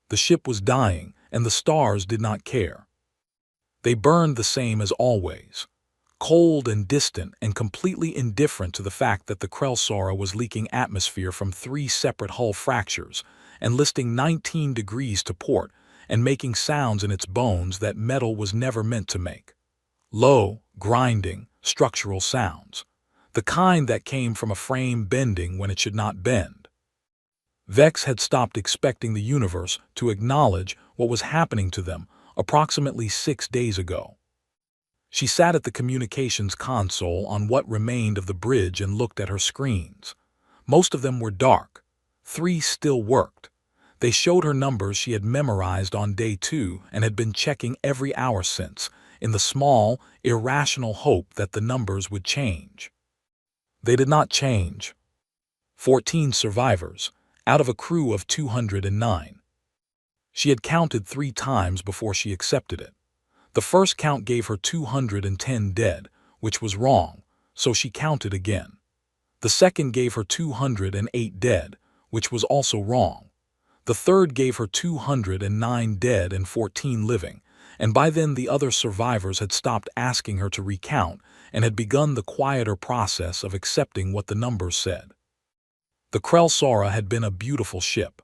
The ship was dying, and the stars did not care. They burned the same as always, cold and distant and completely indifferent to the fact that the Krell-Sora was leaking atmosphere from 3 separate hull fractures and listing 19 degrees to port and making sounds in its bones that metal was never meant to make. Low, grinding, structural sounds. The kind that came from a frame bending when it should not bend. Vex had stopped expecting the universe to acknowledge what was happening to them approximately 6 days ago. She sat at the communications console on what remained of the bridge and looked at her screens. Most of them were dark. 3 still worked. They showed her numbers she had memorized on day 2 and had been checking every hour since, in the small, irrational hope that the numbers would change. They did not change. 14 survivors, out of a crew of 209. She had counted 3 times before she accepted it. The first count gave her 210 dead, which was wrong, so she counted again. The second gave her 208 dead, which was also wrong. The third gave her 209 dead and 14 living, and by then the other survivors had stopped asking her to recount and had begun the quieter process of accepting what the numbers said. The Krell-Sora had been a beautiful ship.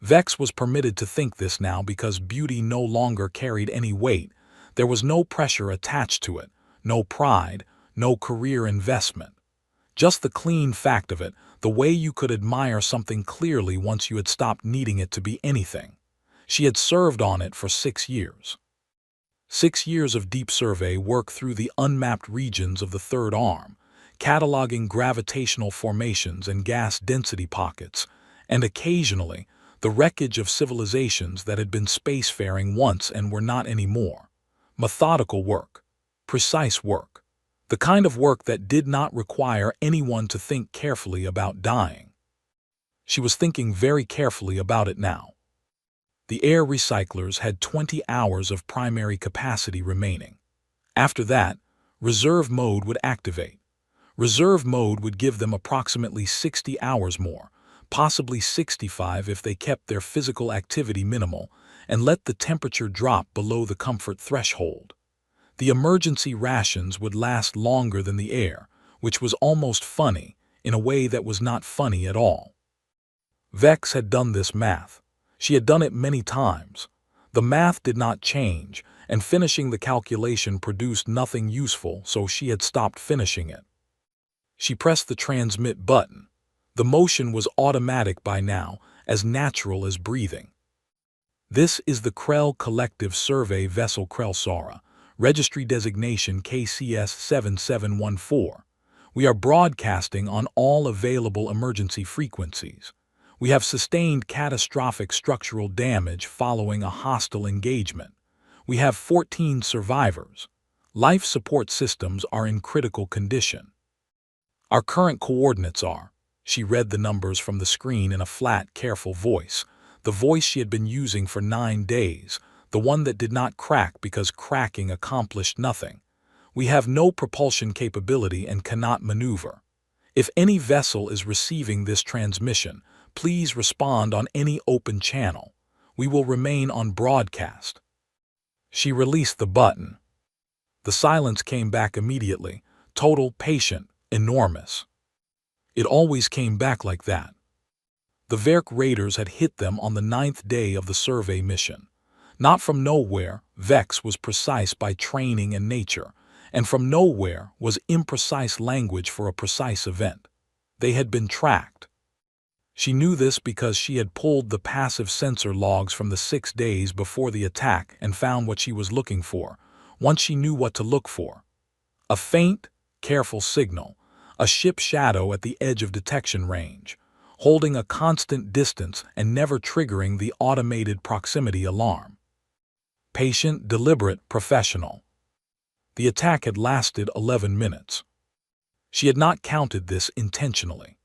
Vex was permitted to think this now because beauty no longer carried any weight. There was no pressure attached to it, no pride, no career investment. Just the clean fact of it, the way you could admire something clearly once you had stopped needing it to be anything. She had served on it for 6 years. 6 years of deep survey work through the unmapped regions of the third arm, cataloging gravitational formations and gas density pockets, and occasionally the wreckage of civilizations that had been spacefaring once and were not anymore. Methodical work, precise work, the kind of work that did not require anyone to think carefully about dying. She was thinking very carefully about it now. The air recyclers had 20 hours of primary capacity remaining. After that, reserve mode would activate. Reserve mode would give them approximately 60 hours more, possibly 65 if they kept their physical activity minimal and let the temperature drop below the comfort threshold. The emergency rations would last longer than the air, which was almost funny, in a way that was not funny at all. Vex had done this math. She had done it many times. The math did not change, and finishing the calculation produced nothing useful, so she had stopped finishing it. She pressed the transmit button. The motion was automatic by now, as natural as breathing. This is the Krell Collective Survey Vessel Krell-Sora, registry designation KCS7714. We are broadcasting on all available emergency frequencies. We have sustained catastrophic structural damage following a hostile engagement. We have 14 survivors. Life support systems are in critical condition. Our current coordinates are. She read the numbers from the screen in a flat, careful voice, the voice she had been using for 9 days, the one that did not crack because cracking accomplished nothing. We have no propulsion capability and cannot maneuver. If any vessel is receiving this transmission, please respond on any open channel. We will remain on broadcast. She released the button. The silence came back immediately, total, patient, enormous. It always came back like that. The Verk raiders had hit them on the 9th day of the survey mission. Not from nowhere, Vex was precise by training and nature, and from nowhere was imprecise language for a precise event. They had been tracked. She knew this because she had pulled the passive sensor logs from the 6 days before the attack and found what she was looking for, once she knew what to look for. A faint, careful signal, a ship shadow at the edge of detection range, holding a constant distance and never triggering the automated proximity alarm. Patient, deliberate, professional. The attack had lasted 11 minutes. She had not counted this intentionally.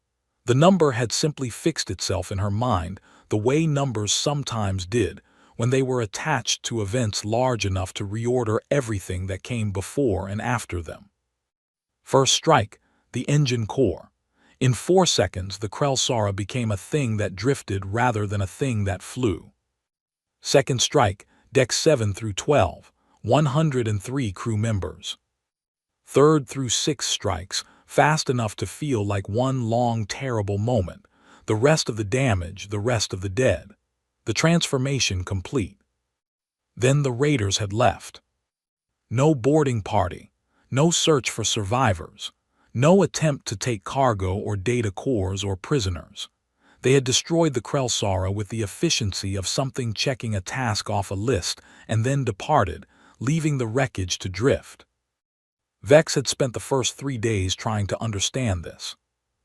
The number had simply fixed itself in her mind the way numbers sometimes did when they were attached to events large enough to reorder everything that came before and after them. First strike, the engine core. In 4 seconds, the Krell-Sora became a thing that drifted rather than a thing that flew. Second strike, Deck 7 through 12, 103 crew members. Third through 6 strikes, fast enough to feel like one long terrible moment. The rest of the damage, the rest of the dead. The transformation complete. Then the raiders had left. No boarding party, no search for survivors, no attempt to take cargo or data cores or prisoners. They had destroyed the Krell-Sara with the efficiency of something checking a task off a list and then departed, leaving the wreckage to drift. Vex had spent the first 3 days trying to understand this.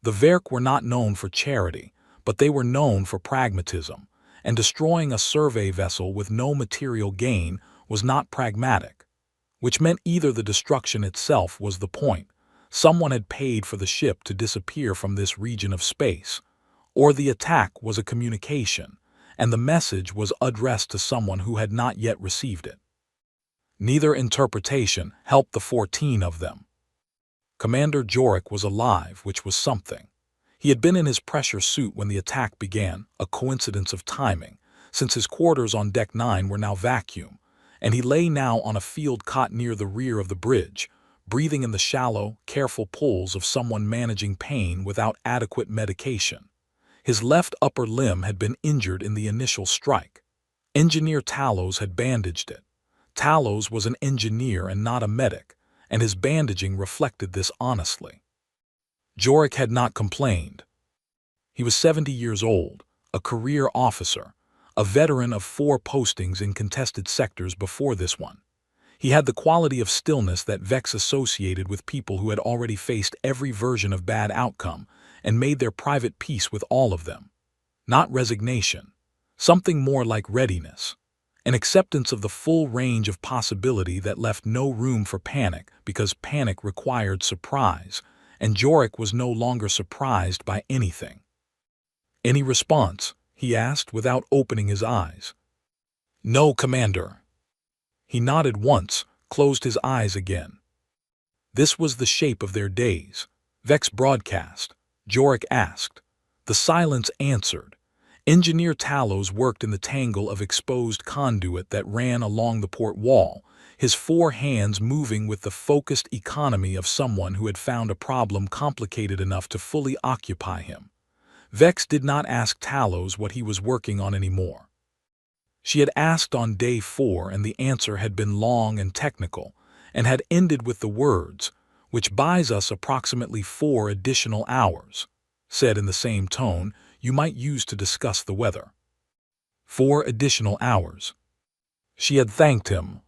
The Verk were not known for charity, but they were known for pragmatism, and destroying a survey vessel with no material gain was not pragmatic, which meant either the destruction itself was the point, someone had paid for the ship to disappear from this region of space, or the attack was a communication, and the message was addressed to someone who had not yet received it. Neither interpretation helped the 14 of them. Commander Jorik was alive, which was something. He had been in his pressure suit when the attack began, a coincidence of timing, since his quarters on Deck 9 were now vacuum, and he lay now on a field cot near the rear of the bridge, breathing in the shallow, careful pulls of someone managing pain without adequate medication. His left upper limb had been injured in the initial strike. Engineer Talos had bandaged it. Talos was an engineer and not a medic, and his bandaging reflected this honestly. Jorik had not complained. He was 70 years old, a career officer, a veteran of 4 postings in contested sectors before this one. He had the quality of stillness that Vex associated with people who had already faced every version of bad outcome and made their private peace with all of them. Not resignation, something more like readiness. An acceptance of the full range of possibility that left no room for panic because panic required surprise, and Jorik was no longer surprised by anything. "Any response?" he asked without opening his eyes. "No, Commander." He nodded once, closed his eyes again. This was the shape of their days. Vex broadcast. Jorik asked. The silence answered. Engineer Talos worked in the tangle of exposed conduit that ran along the port wall, his 4 hands moving with the focused economy of someone who had found a problem complicated enough to fully occupy him. Vex did not ask Talos what he was working on anymore. She had asked on day 4 and the answer had been long and technical, and had ended with the words, "which buys us approximately 4 additional hours," said in the same tone you might use to discuss the weather. 4 additional hours. She had thanked him.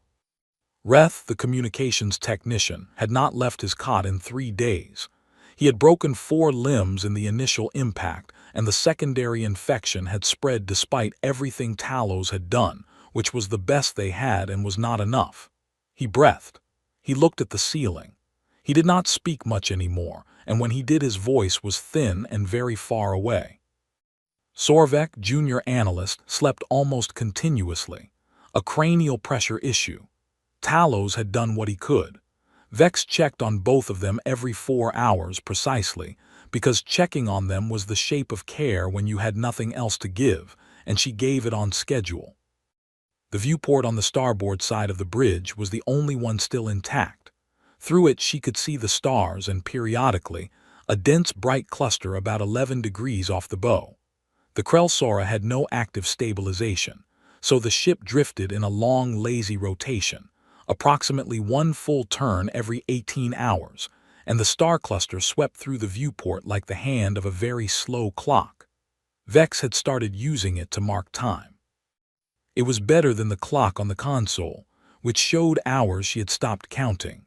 Reth, the communications technician, had not left his cot in 3 days. He had broken 4 limbs in the initial impact, and the secondary infection had spread despite everything Talos had done, which was the best they had and was not enough. He breathed. He looked at the ceiling. He did not speak much anymore, and when he did his voice was thin and very far away. Sorvek, junior analyst, slept almost continuously, a cranial pressure issue. Talos had done what he could. Vex checked on both of them every 4 hours precisely, because checking on them was the shape of care when you had nothing else to give, and she gave it on schedule. The viewport on the starboard side of the bridge was the only one still intact. Through it she could see the stars and, periodically, a dense bright cluster about 11 degrees off the bow. The Krell-Sara had no active stabilization, so the ship drifted in a long, lazy rotation, approximately 1 full turn every 18 hours, and the star cluster swept through the viewport like the hand of a very slow clock. Vex had started using it to mark time. It was better than the clock on the console, which showed hours she had stopped counting.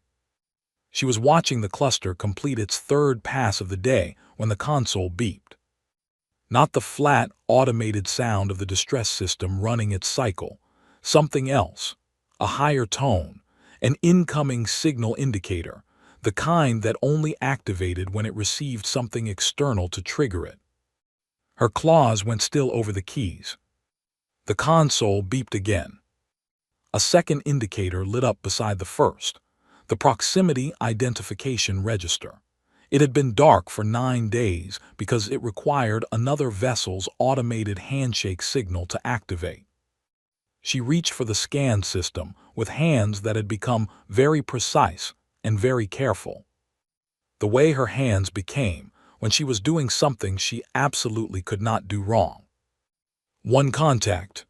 She was watching the cluster complete its 3rd pass of the day when the console beeped. Not the flat, automated sound of the distress system running its cycle, something else, a higher tone, an incoming signal indicator, the kind that only activated when it received something external to trigger it. Her claws went still over the keys. The console beeped again. A second indicator lit up beside the first, the proximity identification register. It had been dark for 9 days because it required another vessel's automated handshake signal to activate. She reached for the scan system with hands that had become very precise and very careful. The way her hands became when she was doing something she absolutely could not do wrong. One contact.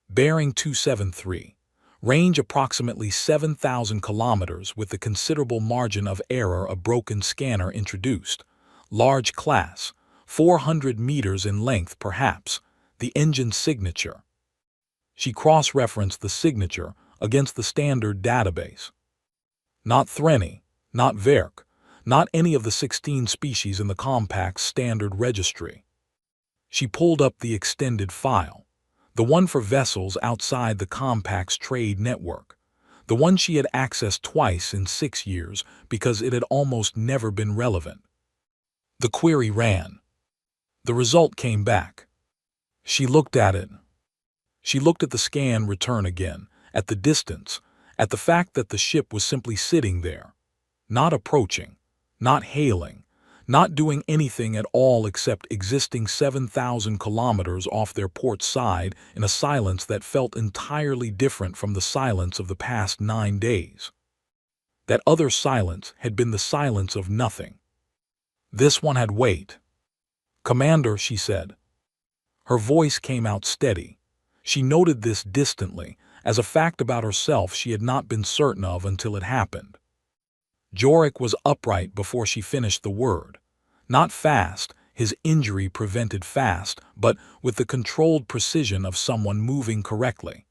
Bearing 273. Range approximately 7,000 kilometers with the considerable margin of error a broken scanner introduced. Large class. 400 meters in length perhaps. The engine signature. She cross-referenced the signature against the standard database. Not Threnny, not Verk, not any of the 16 species in the Compact's standard registry. She pulled up the extended file, the one for vessels outside the Compact's trade network, the one she had accessed twice in 6 years because it had almost never been relevant. The query ran. The result came back. She looked at it. She looked at the scan return again, at the distance, at the fact that the ship was simply sitting there, not approaching, not hailing, not doing anything at all except existing 7,000 kilometers off their port side in a silence that felt entirely different from the silence of the past 9 days. That other silence had been the silence of nothing. This one had weight. "Commander," she said. Her voice came out steady. She noted this distantly, as a fact about herself she had not been certain of until it happened. Jorik was upright before she finished the word. Not fast, his injury prevented fast, but with the controlled precision of someone moving correctly.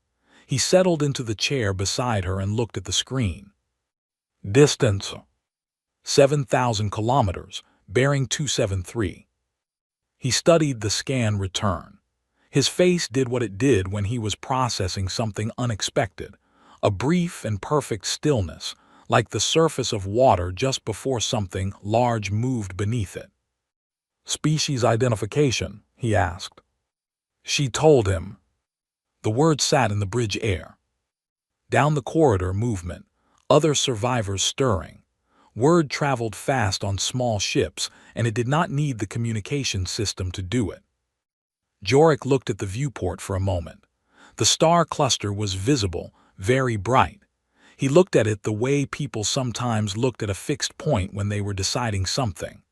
He settled into the chair beside her and looked at the screen. Distance. 7,000 kilometers, bearing 273. He studied the scan return. His face did what it did when he was processing something unexpected, a brief and perfect stillness, like the surface of water just before something large moved beneath it. "Species identification?" he asked. She told him. The word sat in the bridge air. Down the corridor movement, other survivors stirring. Word traveled fast on small ships, and it did not need the communication system to do it. Jorik looked at the viewport for a moment. The star cluster was visible, very bright. He looked at it the way people sometimes looked at a fixed point when they were deciding something.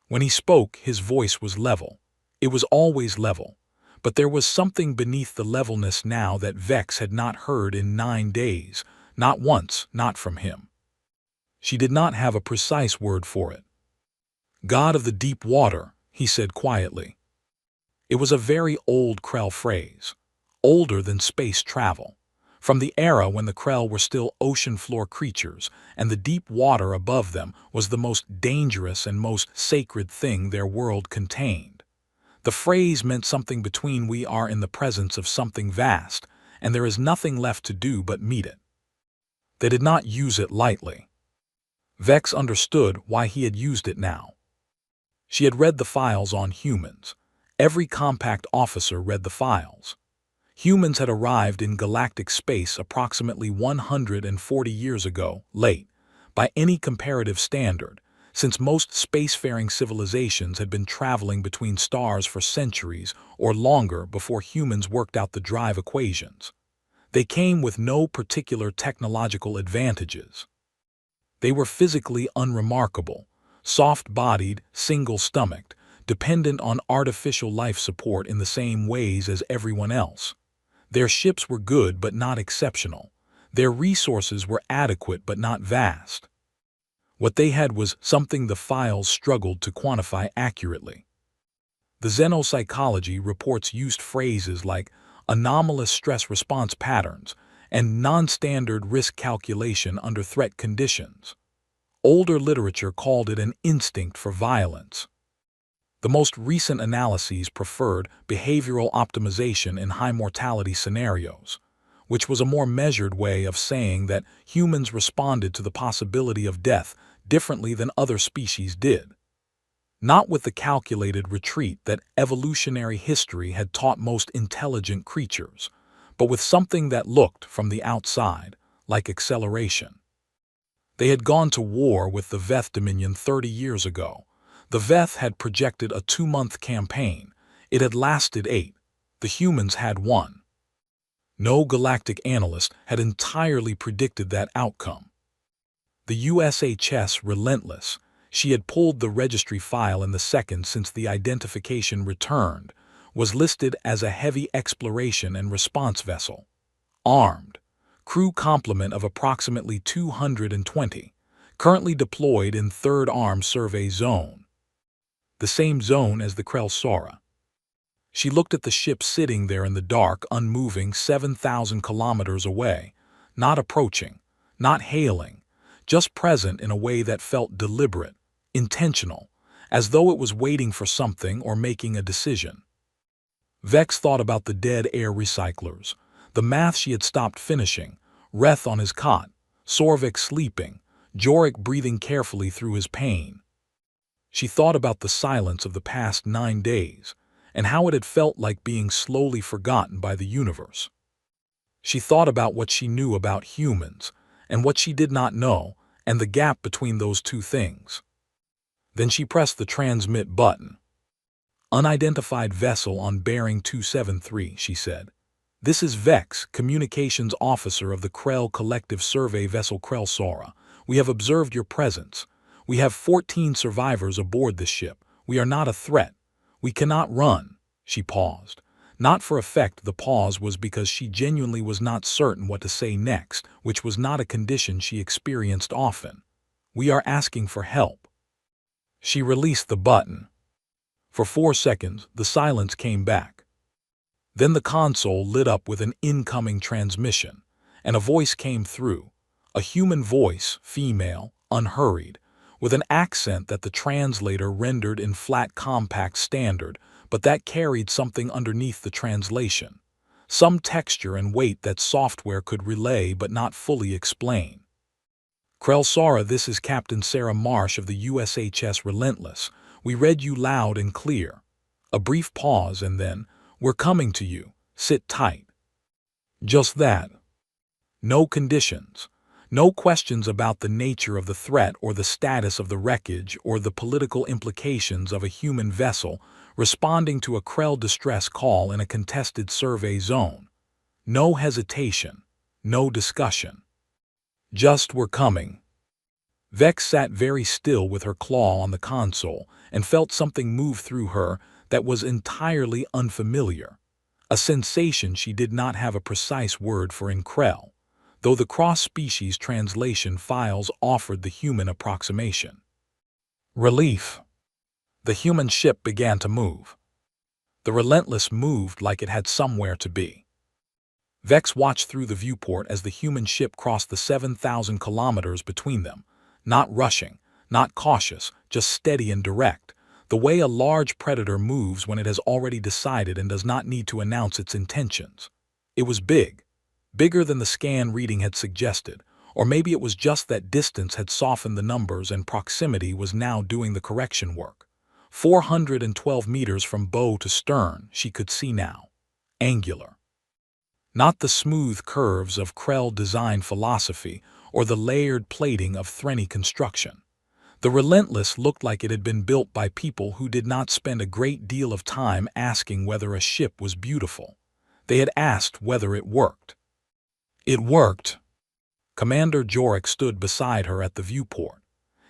When he spoke, his voice was level. It was always level. But there was something beneath the levelness now that Vex had not heard in 9 days, not once, not from him. She did not have a precise word for it. "God of the deep water," he said quietly. It was a very old Krell phrase, older than space travel, from the era when the Krell were still ocean floor creatures, and the deep water above them was the most dangerous and most sacred thing their world contained. The phrase meant something between we are in the presence of something vast, and there is nothing left to do but meet it. They did not use it lightly. Vex understood why he had used it now. She had read the files on humans. Every Compact officer read the files. Humans had arrived in galactic space approximately 140 years ago, late, by any comparative standard, since most spacefaring civilizations had been traveling between stars for centuries or longer before humans worked out the drive equations. They came with no particular technological advantages. They were physically unremarkable, soft-bodied, single-stomached, dependent on artificial life support in the same ways as everyone else. Their ships were good but not exceptional. Their resources were adequate but not vast. What they had was something the files struggled to quantify accurately. The xenopsychology reports used phrases like anomalous stress response patterns and non-standard risk calculation under threat conditions. Older literature called it an instinct for violence. The most recent analyses preferred behavioral optimization in high-mortality scenarios, which was a more measured way of saying that humans responded to the possibility of death differently than other species did. Not with the calculated retreat that evolutionary history had taught most intelligent creatures, but with something that looked, from the outside, like acceleration. They had gone to war with the Veth Dominion 30 years ago. The Veth had projected a 2-month campaign. It had lasted 8. The humans had 1. No galactic analyst had entirely predicted that outcome. The USHS Relentless, she had pulled the registry file in the second since the identification returned, was listed as a heavy exploration and response vessel. Armed. Crew complement of approximately 220, currently deployed in 3rd Armed Survey Zone. The same zone as the Krell-Sora. She looked at the ship sitting there in the dark, unmoving 7,000 kilometers away, not approaching, not hailing, just present in a way that felt deliberate, intentional, as though it was waiting for something or making a decision. Vex thought about the dead air recyclers, the math she had stopped finishing, Reth on his cot, Sorvik sleeping, Jorik breathing carefully through his pain. She thought about the silence of the past 9 days, and how it had felt like being slowly forgotten by the universe. She thought about what she knew about humans, and what she did not know, and the gap between those two things. Then she pressed the transmit button. Unidentified vessel on bearing 273, she said. This is Vex, communications officer of the Krell Collective Survey vessel Krell-Sora. We have observed your presence. We have 14 survivors aboard this ship. We are not a threat. We cannot run. She paused. Not for effect, the pause was because she genuinely was not certain what to say next, which was not a condition she experienced often. We are asking for help. She released the button. For 4 seconds, the silence came back. Then the console lit up with an incoming transmission, and a voice came through. A human voice, female, unhurried, with an accent that the translator rendered in flat compact standard, but that carried something underneath the translation. Some texture and weight that software could relay but not fully explain. Krell-Sora, this is Captain Sarah Marsh of the USHS Relentless. We read you loud and clear. A brief pause and then, we're coming to you. Sit tight. Just that. No conditions. No questions about the nature of the threat or the status of the wreckage or the political implications of a human vessel responding to a Krell distress call in a contested survey zone. No hesitation. No discussion. Just we're coming. Vex sat very still with her claw on the console and felt something move through her that was entirely unfamiliar. A sensation she did not have a precise word for in Krell, though the cross-species translation files offered the human approximation. Relief. The human ship began to move. The Relentless moved like it had somewhere to be. Vex watched through the viewport as the human ship crossed the 7,000 kilometers between them, not rushing, not cautious, just steady and direct, the way a large predator moves when it has already decided and does not need to announce its intentions. It was big. Bigger than the scan reading had suggested, or maybe it was just that distance had softened the numbers and proximity was now doing the correction work. 412 meters from bow to stern, she could see now. Angular. Not the smooth curves of Krell design philosophy or the layered plating of Threnny construction. The Relentless looked like it had been built by people who did not spend a great deal of time asking whether a ship was beautiful. They had asked whether it worked. It worked. Commander Jorik stood beside her at the viewport.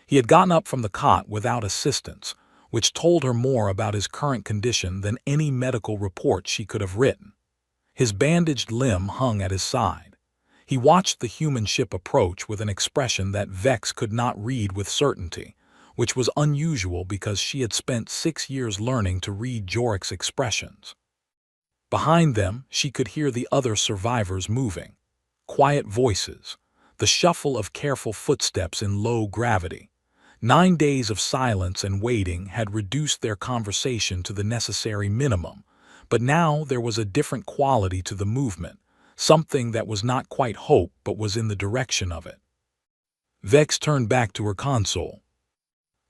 He had gotten up from the cot without assistance, which told her more about his current condition than any medical report she could have written. His bandaged limb hung at his side. He watched the human ship approach with an expression that Vex could not read with certainty, which was unusual because she had spent 6 years learning to read Jorik's expressions. Behind them, she could hear the other survivors moving. Quiet voices, the shuffle of careful footsteps in low gravity. 9 days of silence and waiting had reduced their conversation to the necessary minimum, but now there was a different quality to the movement, something that was not quite hope but was in the direction of it. Vex turned back to her console.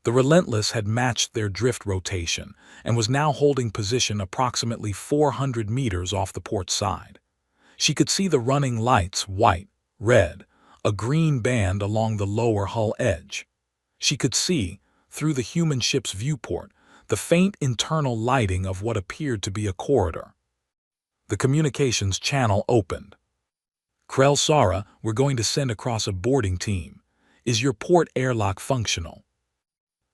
The Relentless had matched their drift rotation and was now holding position approximately 400 meters off the port side. She could see the running lights, white, red, a green band along the lower hull edge. She could see, through the human ship's viewport, the faint internal lighting of what appeared to be a corridor. The communications channel opened. Krell Sara, we're going to send across a boarding team. Is your port airlock functional?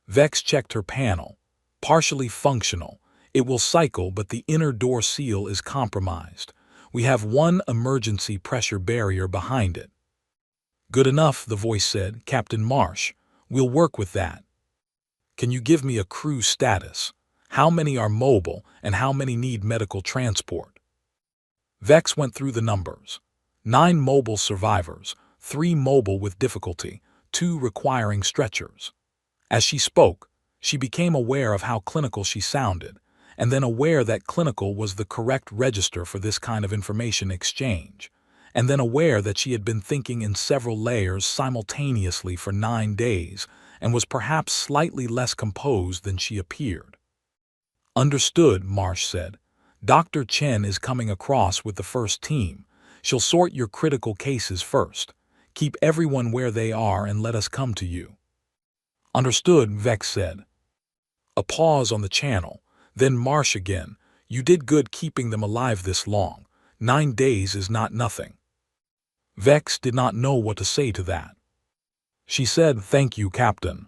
Vex checked her panel. Partially functional. It will cycle, but the inner door seal is compromised. We have one emergency pressure barrier behind it. Good enough, the voice said. Captain Marsh, we'll work with that. Can you give me a crew status? How many are mobile and how many need medical transport? Vex went through the numbers. 9 mobile survivors, 3 mobile with difficulty, 2 requiring stretchers. As she spoke, she became aware of how clinical she sounded, and then aware that clinical was the correct register for this kind of information exchange, and then aware that she had been thinking in several layers simultaneously for 9 days and was perhaps slightly less composed than she appeared. Understood, Marsh said. Dr. Chen is coming across with the first team. She'll sort your critical cases first. Keep everyone where they are and let us come to you. Understood, Vex said. A pause on the channel. Then Marsh again. You did good keeping them alive this long. 9 days is not nothing. Vex did not know what to say to that. She said, Thank you, Captain.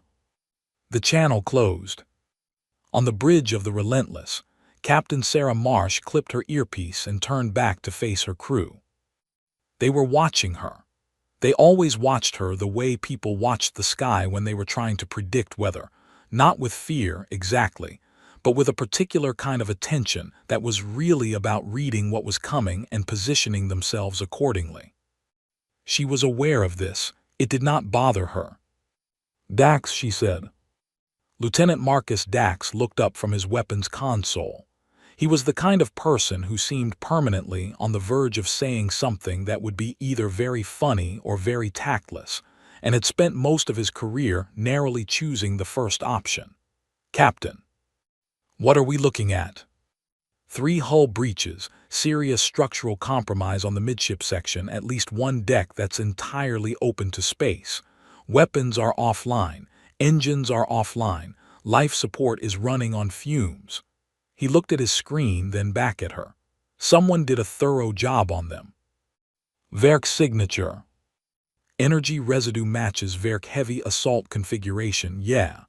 The channel closed. On the bridge of the Relentless, Captain Sarah Marsh clipped her earpiece and turned back to face her crew. They were watching her. They always watched her the way people watched the sky when they were trying to predict weather, not with fear, exactly, but with a particular kind of attention that was really about reading what was coming and positioning themselves accordingly. She was aware of this. It did not bother her. Dax, she said. Lieutenant Marcus Dax looked up from his weapons console. He was the kind of person who seemed permanently on the verge of saying something that would be either very funny or very tactless, and had spent most of his career narrowly choosing the first option. Captain. What are we looking at? 3 hull breaches, serious structural compromise on the midship section, at least 1 deck that's entirely open to space. Weapons are offline, engines are offline, life support is running on fumes. He looked at his screen, then back at her. Someone did a thorough job on them. Verk signature. Energy residue matches Verk heavy assault configuration, yeah.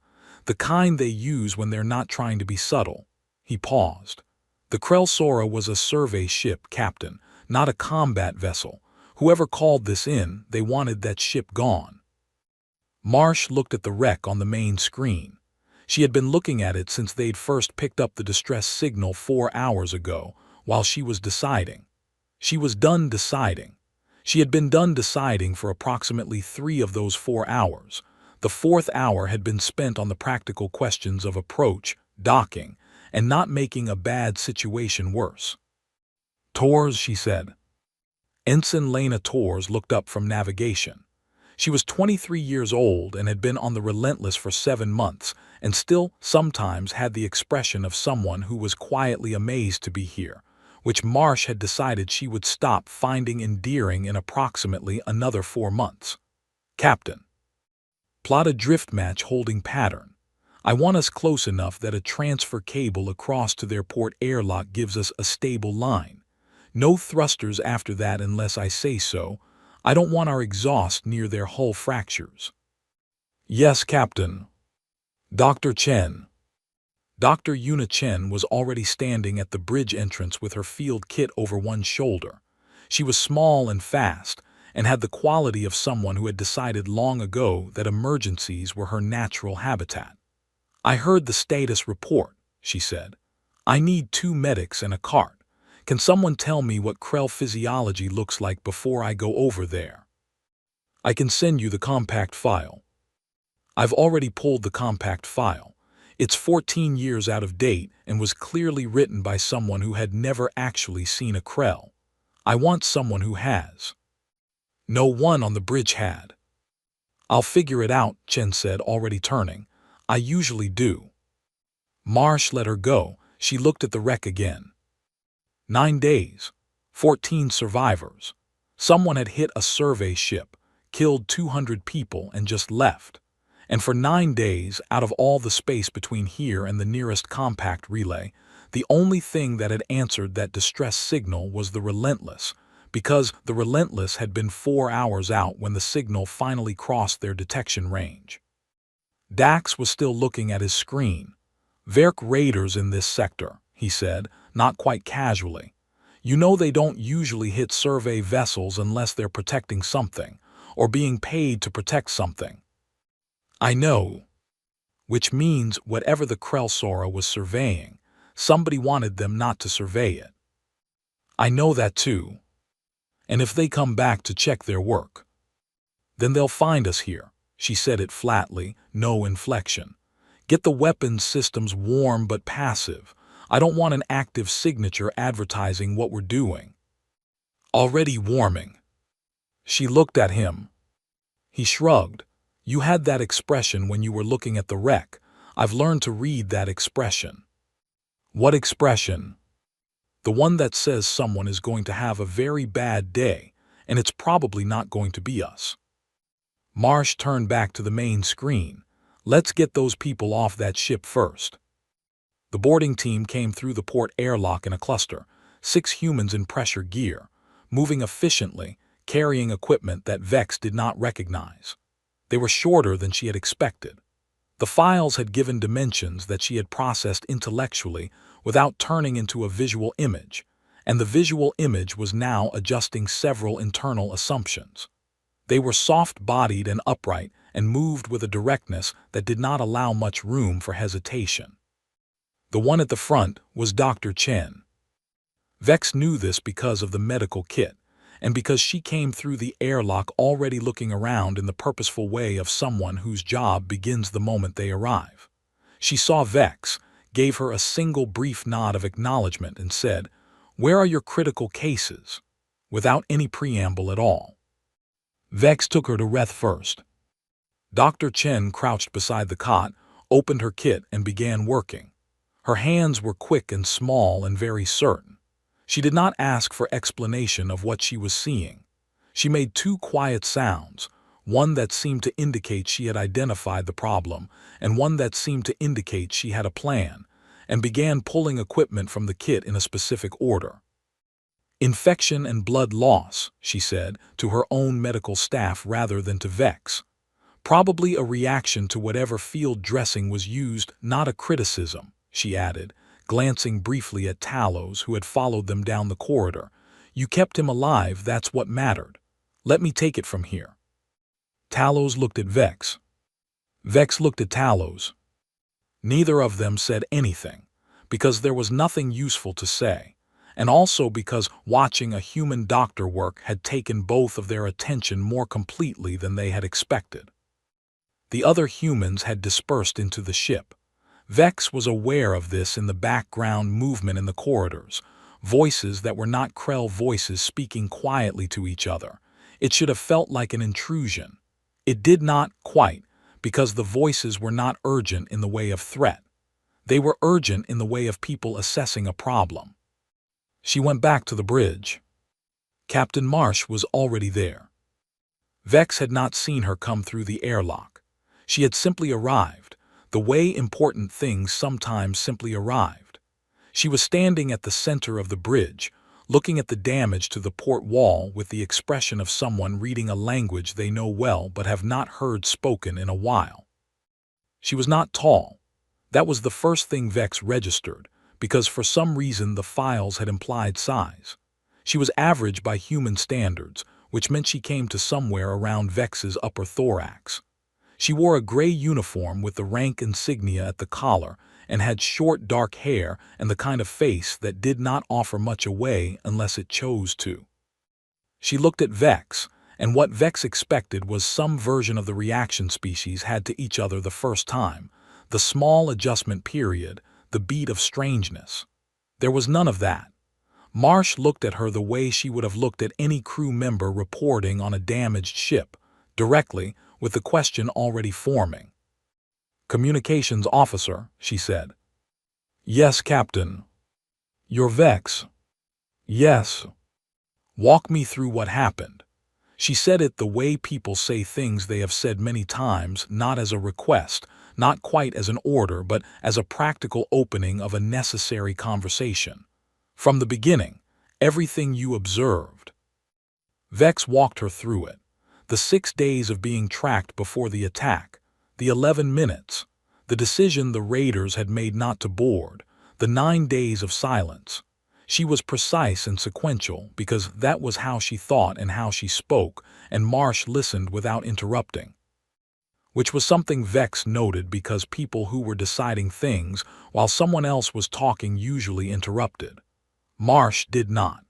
The kind they use when they're not trying to be subtle. He paused. The Krell Sora was a survey ship, Captain, not a combat vessel. Whoever called this in, they wanted that ship gone. Marsh looked at the wreck on the main screen. She had been looking at it since they'd first picked up the distress signal 4 hours ago, while she was deciding. She was done deciding. She had been done deciding for approximately 3 of those 4 hours. The 4th hour had been spent on the practical questions of approach, docking, and not making a bad situation worse. Tors, she said. Ensign Lena Tors looked up from navigation. She was 23 years old and had been on the Relentless for 7 months, and still sometimes had the expression of someone who was quietly amazed to be here, which Marsh had decided she would stop finding endearing in approximately another 4 months. Captain. Plot a drift match holding pattern. I want us close enough that a transfer cable across to their port airlock gives us a stable line. No thrusters after that unless I say so. I don't want our exhaust near their hull fractures. Yes, Captain. Dr. Chen. Dr. Yuna Chen was already standing at the bridge entrance with her field kit over one shoulder. She was small and fast, and had the quality of someone who had decided long ago that emergencies were her natural habitat. I heard the status report, she said. I need 2 medics and a cart. Can someone tell me what Krell physiology looks like before I go over there? I can send you the compact file. I've already pulled the compact file. It's 14 years out of date and was clearly written by someone who had never actually seen a Krell. I want someone who has. No one on the bridge had. I'll figure it out, Chen said, already turning. I usually do. Marsh let her go. She looked at the wreck again. 9 days. 14 survivors. Someone had hit a survey ship, killed 200 people and just left. And for 9 days, out of all the space between here and the nearest compact relay, The only thing that had answered that distress signal was the Relentless, because the Relentless had been 4 hours out when the signal finally crossed their detection range. Dax was still looking at his screen. "Verk raiders in this sector," he said, not quite casually. "You know they don't usually hit survey vessels unless they're protecting something, or being paid to protect something." "I know." Which means whatever the Krell-Sora was surveying, somebody wanted them not to survey it. "I know that too. And if they come back to check their work, then they'll find us here." She said it flatly, no inflection. "Get the weapons systems warm but passive. I don't want an active signature advertising what we're doing." "Already warming." She looked at him. He shrugged. "You had that expression when you were looking at the wreck. I've learned to read that expression." "What expression?" "The one that says someone is going to have a very bad day, and it's probably not going to be us." Marsh turned back to the main screen. "Let's get those people off that ship first." The boarding team came through the port airlock in a cluster, 6 humans in pressure gear, moving efficiently, carrying equipment that Vex did not recognize. They were shorter than she had expected. The files had given dimensions that she had processed intellectually without turning into a visual image, and the visual image was now adjusting several internal assumptions. They were soft-bodied and upright and moved with a directness that did not allow much room for hesitation. The one at the front was Dr. Chen. Vex knew this because of the medical kit, and because she came through the airlock already looking around in the purposeful way of someone whose job begins the moment they arrive. She saw Vex, gave her a single brief nod of acknowledgement and said, "Where are your critical cases?" without any preamble at all. Vex took her to Reth first. Dr. Chen crouched beside the cot, opened her kit and began working. Her hands were quick and small and very certain. She did not ask for explanation of what she was seeing. She made 2 quiet sounds, one that seemed to indicate she had identified the problem and one that seemed to indicate she had a plan, and began pulling equipment from the kit in a specific order. "Infection and blood loss," she said, to her own medical staff rather than to Vex. "Probably a reaction to whatever field dressing was used, not a criticism," she added, glancing briefly at Talos, who had followed them down the corridor. "You kept him alive, that's what mattered. Let me take it from here." Talos looked at Vex. Vex looked at Talos. Neither of them said anything, because there was nothing useful to say, and also because watching a human doctor work had taken both of their attention more completely than they had expected. The other humans had dispersed into the ship. Vex was aware of this in the background movement in the corridors, voices that were not Krell voices speaking quietly to each other. It should have felt like an intrusion. It did not quite, because the voices were not urgent in the way of threat. They were urgent in the way of people assessing a problem. She went back to the bridge. Captain Marsh was already there. Vex had not seen her come through the airlock. She had simply arrived, the way important things sometimes simply arrived. She was standing at the center of the bridge, looking at the damage to the port wall with the expression of someone reading a language they know well but have not heard spoken in a while. She was not tall. That was the first thing Vex registered, because for some reason the files had implied size. She was average by human standards, which meant she came to somewhere around Vex's upper thorax. She wore a gray uniform with the rank insignia at the collar and had short dark hair and the kind of face that did not offer much away unless it chose to. She looked at Vex, and what Vex expected was some version of the reaction species had to each other the first time, the small adjustment period, the beat of strangeness. There was none of that. Marsh looked at her the way she would have looked at any crew member reporting on a damaged ship, directly, with the question already forming. "Communications officer," she said. "Yes, Captain." "You're Vex?" "Yes." "Walk me through what happened." She said it the way people say things they have said many times, not as a request, not quite as an order but as a practical opening of a necessary conversation. From the beginning, everything you observed. Vex walked her through it. The 6 days of being tracked before the attack, the 11 minutes, the decision the raiders had made not to board, the 9 days of silence. She was precise and sequential because that was how she thought and how she spoke, and Marsh listened without interrupting. Which was something Vex noted because people who were deciding things while someone else was talking usually interrupted. Marsh did not.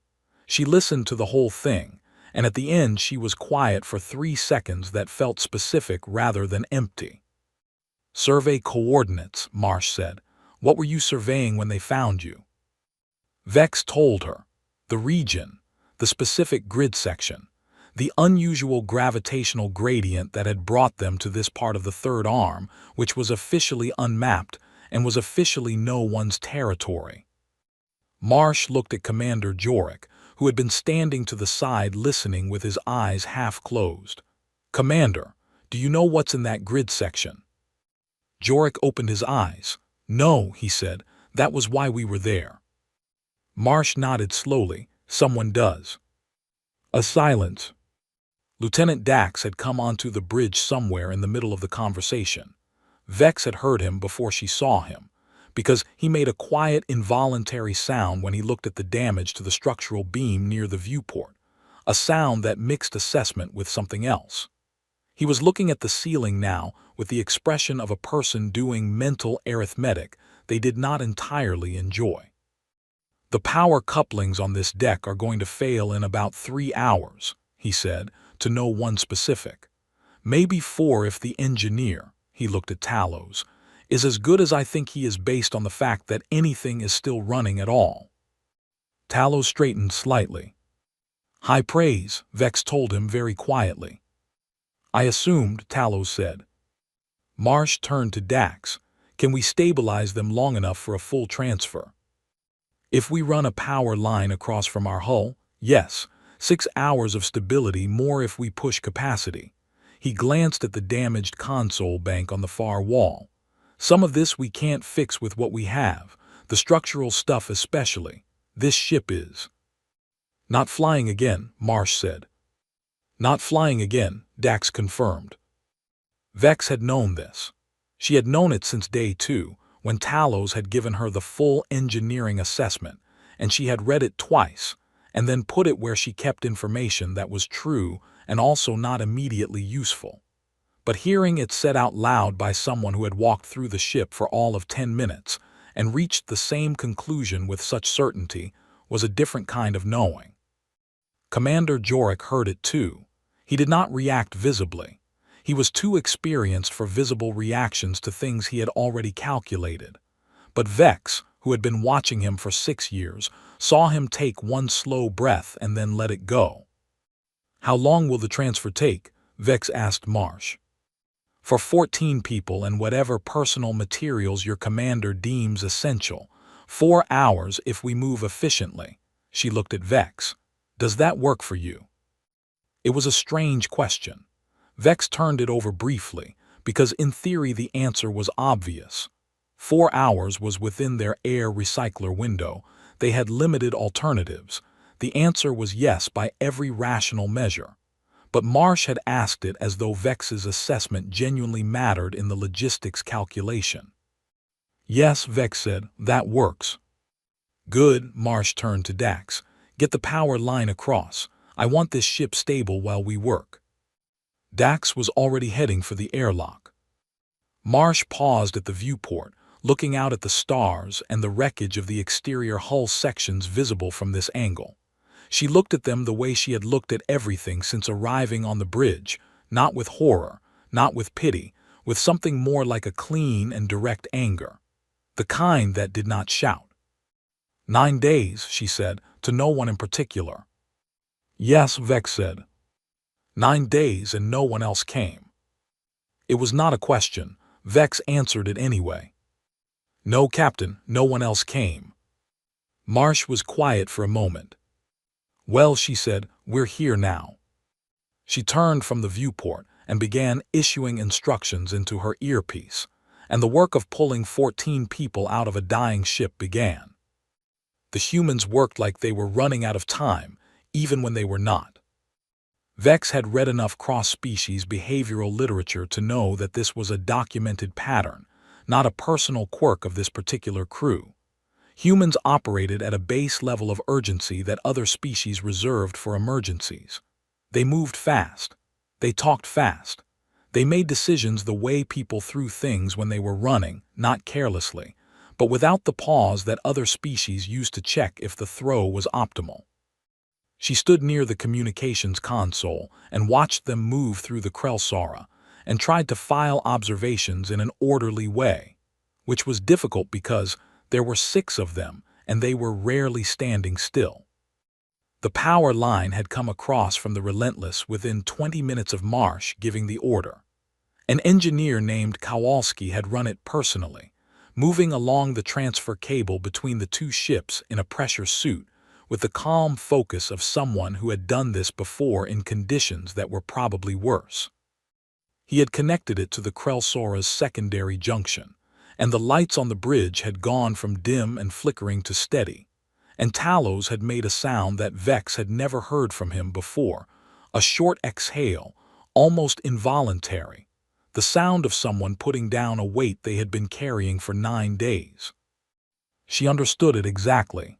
She listened to the whole thing, and at the end she was quiet for 3 seconds that felt specific rather than empty. "Survey coordinates," Marsh said. "What were you surveying when they found you?" Vex told her. The region, the specific grid section, the unusual gravitational gradient that had brought them to this part of the third arm, which was officially unmapped and was officially no one's territory. Marsh looked at Commander Jorik, who had been standing to the side listening with his eyes half closed. "Commander, do you know what's in that grid section?" Jorik opened his eyes. "No," he said, "that was why we were there." Marsh nodded slowly. "Someone does." A silence. Lieutenant Dax had come onto the bridge somewhere in the middle of the conversation. Vex had heard him before she saw him, because he made a quiet, involuntary sound when he looked at the damage to the structural beam near the viewport, a sound that mixed assessment with something else. He was looking at the ceiling now with the expression of a person doing mental arithmetic they did not entirely enjoy. "The power couplings on this deck are going to fail in about 3 hours, he said, to no one specific. "Maybe 4 if the engineer," he looked at Talos, "is as good as I think he is based on the fact that anything is still running at all." Talos straightened slightly. "High praise," Vex told him very quietly. "I assumed," Talos said. Marsh turned to Dax. "Can we stabilize them long enough for a full transfer?" "If we run a power line across from our hull, yes. 6 hours of stability more if we push capacity." He glanced at the damaged console bank on the far wall. "Some of this we can't fix with what we have, the structural stuff especially. This ship is." "Not flying again," Marsh said. "Not flying again," Dax confirmed. Vex had known this. She had known it since day 2, when Talos had given her the full engineering assessment, and she had read it twice, and then put it where she kept information that was true and also not immediately useful. But hearing it said out loud by someone who had walked through the ship for all of 10 minutes and reached the same conclusion with such certainty was a different kind of knowing. Commander Jorik heard it too. He did not react visibly. He was too experienced for visible reactions to things he had already calculated. But Vex, who had been watching him for 6 years, saw him take one slow breath and then let it go. "How long will the transfer take?" Vex asked Marsh. "For 14 people and whatever personal materials your commander deems essential. 4 hours if we move efficiently." She looked at Vex. "Does that work for you?" It was a strange question. Vex turned it over briefly, because in theory the answer was obvious. 4 hours was within their air recycler window. They had limited alternatives. The answer was yes by every rational measure. But Marsh had asked it as though Vex's assessment genuinely mattered in the logistics calculation. "Yes," Vex said, "that works." "Good," Marsh turned to Dax. "Get the power line across. I want this ship stable while we work." Dax was already heading for the airlock. Marsh paused at the viewport, looking out at the stars and the wreckage of the exterior hull sections visible from this angle. She looked at them the way she had looked at everything since arriving on the bridge, not with horror, not with pity, with something more like a clean and direct anger. The kind that did not shout. 9 days, she said, to no one in particular. "Yes," Vex said. 9 days and no one else came. It was not a question. Vex answered it anyway. "No, Captain, no one else came." Marsh was quiet for a moment. "Well," she said, "we're here now." She turned from the viewport and began issuing instructions into her earpiece. and the work of pulling 14 people out of a dying ship began. The humans worked like they were running out of time, even when they were not. Vex had read enough cross-species behavioral literature to know that this was a documented pattern, not a personal quirk of this particular crew. Humans operated at a base level of urgency that other species reserved for emergencies. They moved fast. They talked fast. They made decisions the way people threw things when they were running, not carelessly, but without the pause that other species used to check if the throw was optimal. She stood near the communications console and watched them move through the Krellsara and tried to file observations in an orderly way, which was difficult because there were 6 of them and they were rarely standing still. The power line had come across from the Relentless within 20 minutes of Marsh giving the order. An engineer named Kowalski had run it personally, moving along the transfer cable between the 2 ships in a pressure suit, with the calm focus of someone who had done this before in conditions that were probably worse. He had connected it to the Krellsara's secondary junction, and the lights on the bridge had gone from dim and flickering to steady, and Talos had made a sound that Vex had never heard from him before, a short exhale, almost involuntary, the sound of someone putting down a weight they had been carrying for 9 days. She understood it exactly.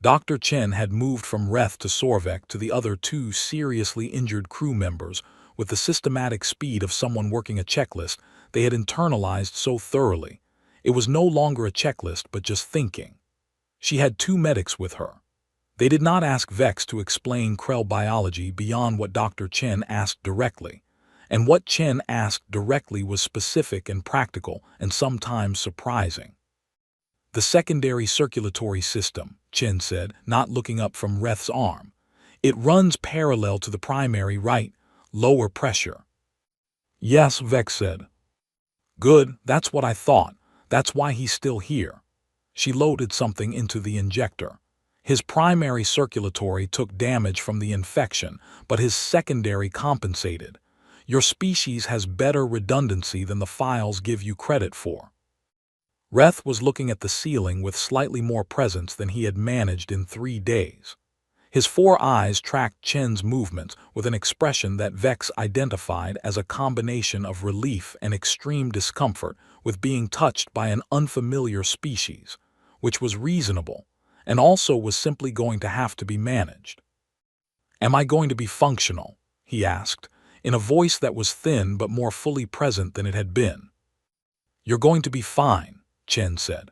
Dr. Chen had moved from Reth to Sorvek to the other 2 seriously injured crew members with the systematic speed of someone working a checklist they had internalized so thoroughly. It was no longer a checklist but just thinking. She had 2 medics with her. They did not ask Vex to explain Krell biology beyond what Dr. Chen asked directly, and what Chen asked directly was specific and practical and sometimes surprising. The secondary circulatory system, Chen said, not looking up from Reth's arm. It runs parallel to the primary, right? Lower pressure. Yes, Vex said. Good, that's what I thought. That's why he's still here. She loaded something into the injector. His primary circulatory took damage from the infection, but his secondary compensated. Your species has better redundancy than the files give you credit for. Reth was looking at the ceiling with slightly more presence than he had managed in 3 days. His 4 eyes tracked Chen's movements with an expression that Vex identified as a combination of relief and extreme discomfort with being touched by an unfamiliar species, which was reasonable, and also was simply going to have to be managed. Am I going to be functional? He asked, in a voice that was thin but more fully present than it had been. You're going to be fine, Chen said.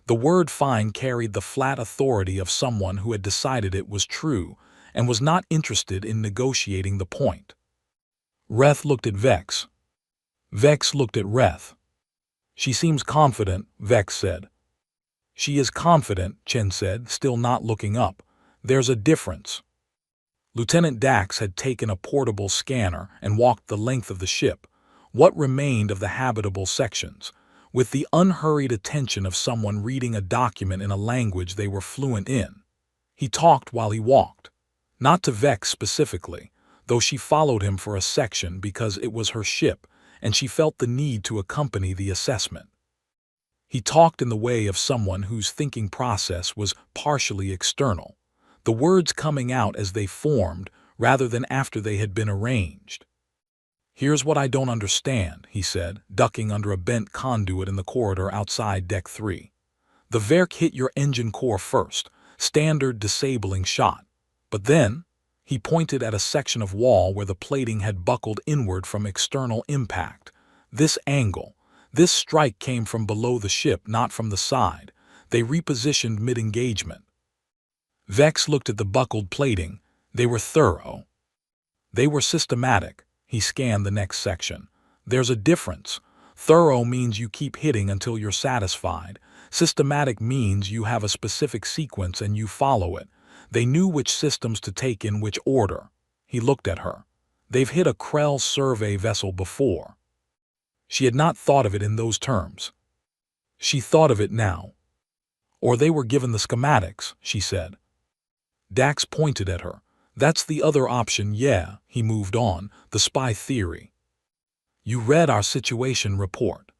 The word fine carried the flat authority of someone who had decided it was true and was not interested in negotiating the point. Reth looked at Vex. Vex looked at Reth. She seems confident, Vex said. She is confident, Chen said, still not looking up. There's a difference. Lieutenant Dax had taken a portable scanner and walked the length of the ship, what remained of the habitable sections, with the unhurried attention of someone reading a document in a language they were fluent in. He talked while he walked. Not to Vex specifically, though she followed him for a section because it was her ship and she felt the need to accompany the assessment. He talked in the way of someone whose thinking process was partially external, the words coming out as they formed rather than after they had been arranged. Here's what I don't understand, he said, ducking under a bent conduit in the corridor outside Deck 3. The Verk hit your engine core first, standard disabling shot. But then, he pointed at a section of wall where the plating had buckled inward from external impact. This angle, this strike came from below the ship, not from the side. They repositioned mid-engagement. Vex looked at the buckled plating. They were thorough. They were systematic. He scanned the next section. There's a difference. Thorough means you keep hitting until you're satisfied. Systematic means you have a specific sequence and you follow it. They knew which systems to take in which order. He looked at her. They've hit a Krell survey vessel before. She had not thought of it in those terms. She thought of it now. Or they were given the schematics, she said. Dax pointed at her. That's the other option, yeah, he moved on, the spy theory. You read our situation report.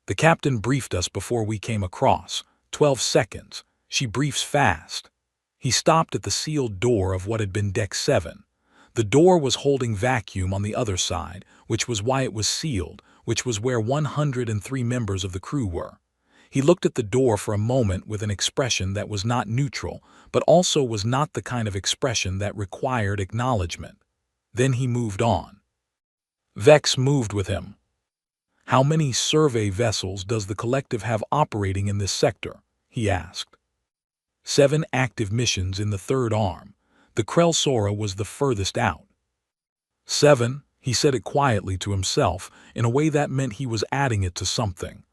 The captain briefed us before we came across. 12 seconds. She briefs fast. He stopped at the sealed door of what had been Deck 7. The door was holding vacuum on the other side, which was why it was sealed, which was where 103 members of the crew were. He looked at the door for a moment with an expression that was not neutral, but also was not the kind of expression that required acknowledgement. Then he moved on. Vex moved with him. "How many survey vessels does the collective have operating in this sector?" he asked. 7 active missions in the third arm. The Krell Sora was the furthest out. 7, he said it quietly to himself, in a way that meant he was adding it to something.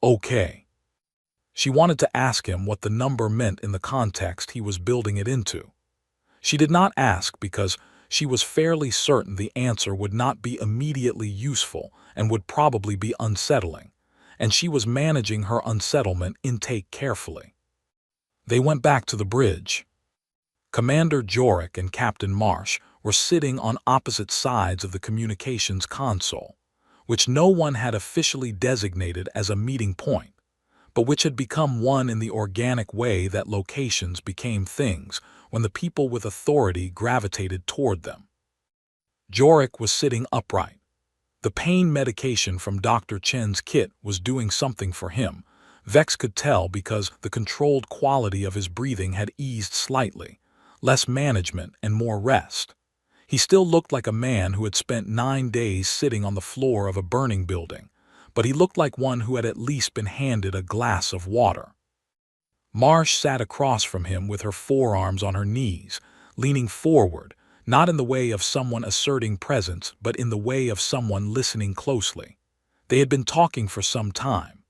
Okay. She wanted to ask him what the number meant in the context he was building it into. She did not ask because she was fairly certain the answer would not be immediately useful and would probably be unsettling, and she was managing her unsettlement intake carefully. They went back to the bridge. Commander Jorik and Captain Marsh were sitting on opposite sides of the communications console, which no one had officially designated as a meeting point, but which had become one in the organic way that locations became things when the people with authority gravitated toward them. Jorik was sitting upright. The pain medication from Dr. Chen's kit was doing something for him. Vex could tell because the controlled quality of his breathing had eased slightly, less management and more rest. He still looked like a man who had spent 9 days sitting on the floor of a burning building, but he looked like one who had at least been handed a glass of water. Marsh sat across from him with her forearms on her knees, leaning forward, not in the way of someone asserting presence, but in the way of someone listening closely. They had been talking for some time.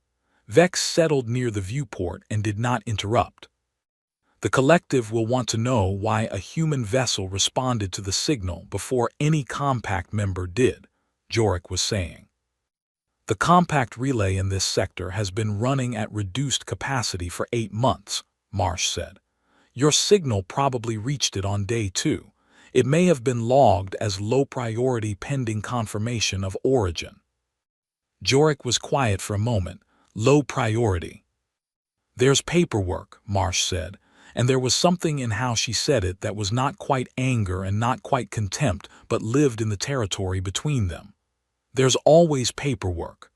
Vex settled near the viewport and did not interrupt. "The collective will want to know why a human vessel responded to the signal before any compact member did," Jorik was saying. "The compact relay in this sector has been running at reduced capacity for 8 months, Marsh said. Your signal probably reached it on day 2. It may have been logged as low priority pending confirmation of origin." Jorik was quiet for a moment. Low priority. "There's paperwork," Marsh said, and there was something in how she said it that was not quite anger and not quite contempt, but lived in the territory between them. "There's always paperwork."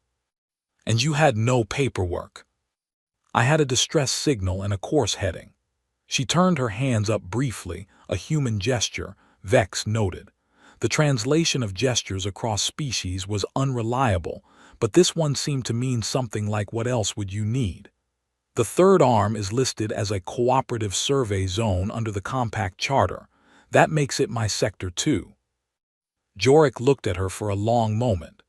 "And you had no paperwork." "I had a distress signal and a course heading." She turned her hands up briefly, a human gesture, Vex noted. The translation of gestures across species was unreliable, but this one seemed to mean something like "what else would you need?" "The third arm is listed as a cooperative survey zone under the compact charter. That makes it my sector too." Jorik looked at her for a long moment.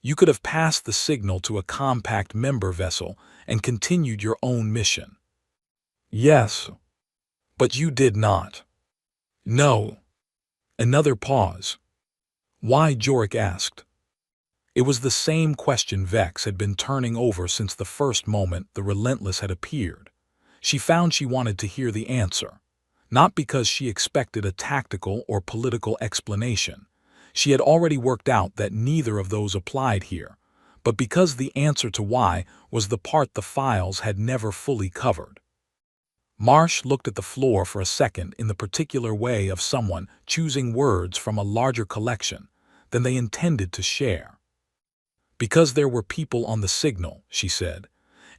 "You could have passed the signal to a compact member vessel and continued your own mission." "Yes. But you did not." "No." Another pause. "Why?" Jorik asked. It was the same question Vex had been turning over since the first moment the Relentless had appeared. She found she wanted to hear the answer. Not because she expected a tactical or political explanation. She had already worked out that neither of those applied here, but because the answer to why was the part the files had never fully covered. Marsh looked at the floor for a second in the particular way of someone choosing words from a larger collection than they intended to share. "Because there were people on the signal," she said,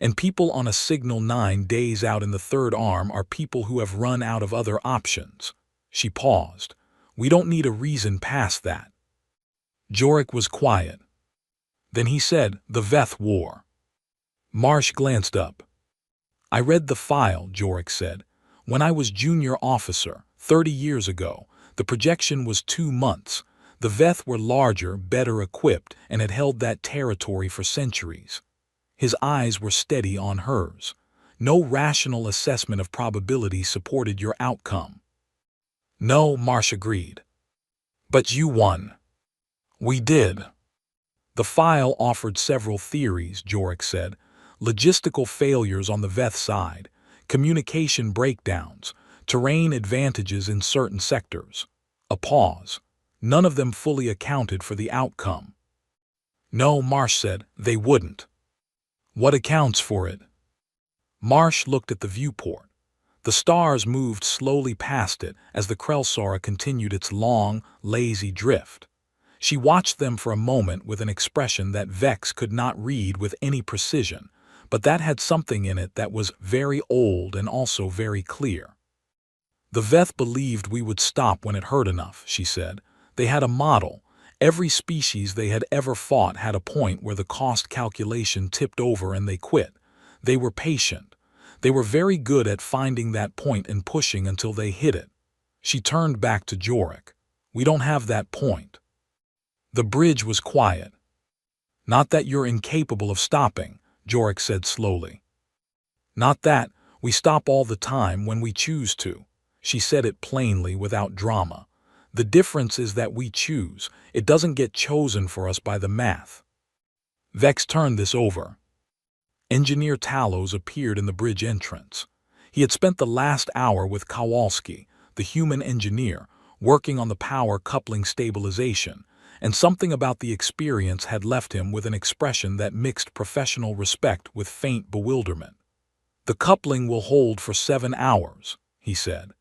"and people on a signal 9 days out in the third arm are people who have run out of other options." She paused. "We don't need a reason past that." Jorik was quiet. Then he said, "The Veth War." Marsh glanced up. "I read the file," Jorik said. "When I was junior officer, 30 years ago, the projection was 2 months. The Veth were larger, better equipped, and had held that territory for centuries." His eyes were steady on hers. "No rational assessment of probability supported your outcome." "No," Marsh agreed. "But you won." "We did." "The file offered several theories," Jorik said. "Logistical failures on the Veth side, communication breakdowns, terrain advantages in certain sectors." A pause. "None of them fully accounted for the outcome." "No," Marsh said, "they wouldn't." What accounts for it? Marsh looked at the viewport. The stars moved slowly past it as the Krellsara continued its long, lazy drift. She watched them for a moment with an expression that Vex could not read with any precision, but that had something in it that was very old and also very clear. The Veth believed we would stop when it hurt enough, she said. They had a model. Every species they had ever fought had a point where the cost calculation tipped over and they quit. They were patient. They were very good at finding that point and pushing until they hit it. She turned back to Jorik. We don't have that point. The bridge was quiet. Not that you're incapable of stopping, Jorik said slowly. Not that, we stop all the time when we choose to. She said it plainly without drama. The difference is that we choose. It doesn't get chosen for us by the math. Vex turned this over. Engineer Talos appeared in the bridge entrance. He had spent the last hour with Kowalski, the human engineer, working on the power coupling stabilization, and something about the experience had left him with an expression that mixed professional respect with faint bewilderment. The coupling will hold for 7 hours, he said.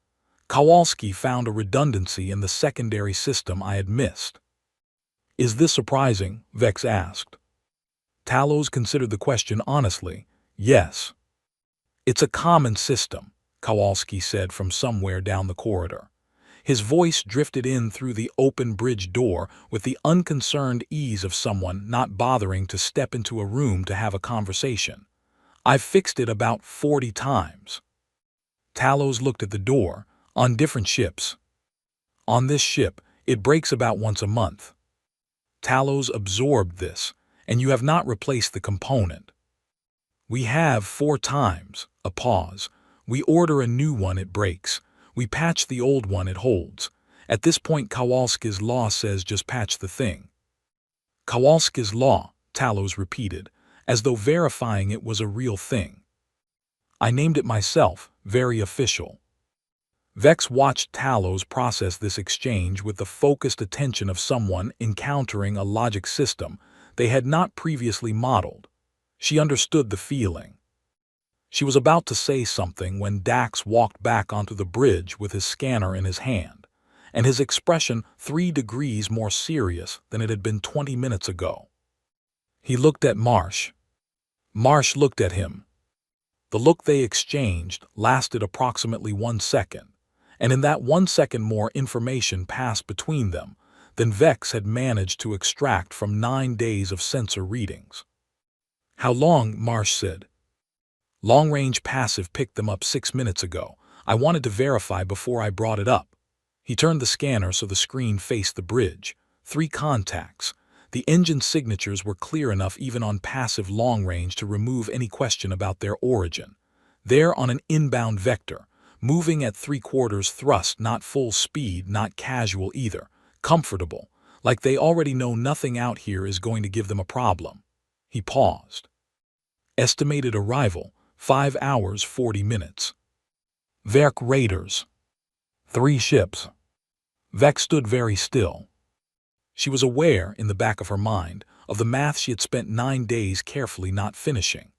Kowalski found a redundancy in the secondary system I had missed. Is this surprising? Vex asked. Talos considered the question honestly. Yes. It's a common system, Kowalski said from somewhere down the corridor. His voice drifted in through the open bridge door with the unconcerned ease of someone not bothering to step into a room to have a conversation. I've fixed it about 40 times. Talos looked at the door. On different ships. On this ship, it breaks about once a month. Talos absorbed this, and you have not replaced the component. We have 4 times. A pause. We order a new one, it breaks. We patch the old one, it holds. At this point, Kowalski's law says just patch the thing. Kowalski's law, Talos repeated, as though verifying it was a real thing. I named it myself, very official. Vex watched Talos process this exchange with the focused attention of someone encountering a logic system they had not previously modeled. She understood the feeling. She was about to say something when Dax walked back onto the bridge with his scanner in his hand, and his expression 3 degrees more serious than it had been 20 minutes ago. He looked at Marsh. Marsh looked at him. The look they exchanged lasted approximately 1 second. And in that 1 second more information passed between them than Vex had managed to extract from 9 days of sensor readings. How long? Marsh said. Long-range passive picked them up 6 minutes ago. I wanted to verify before I brought it up. He turned the scanner so the screen faced the bridge. 3 contacts. The engine signatures were clear enough even on passive long-range to remove any question about their origin. They're on an inbound vector. Moving at 3/4 thrust, not full speed, not casual either. Comfortable, like they already know nothing out here is going to give them a problem. He paused. Estimated arrival, 5 hours 40 minutes. Verk Raiders. 3 ships. Vex stood very still. She was aware, in the back of her mind, of the math she had spent 9 days carefully not finishing.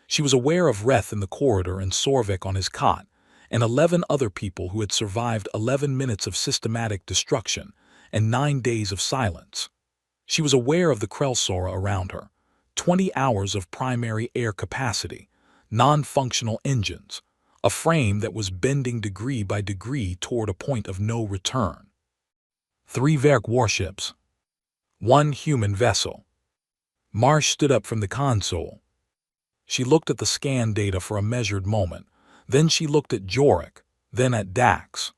She was aware of Reth in the corridor and Sorvek on his cot, and 11 other people who had survived 11 minutes of systematic destruction and 9 days of silence. She was aware of the Krellsara around her, 20 hours of primary air capacity, non-functional engines, a frame that was bending degree by degree toward a point of no return. 3 Verk warships. 1 human vessel. Marsh stood up from the console. She looked at the scan data for a measured moment. Then she looked at Jorik, then at Dax.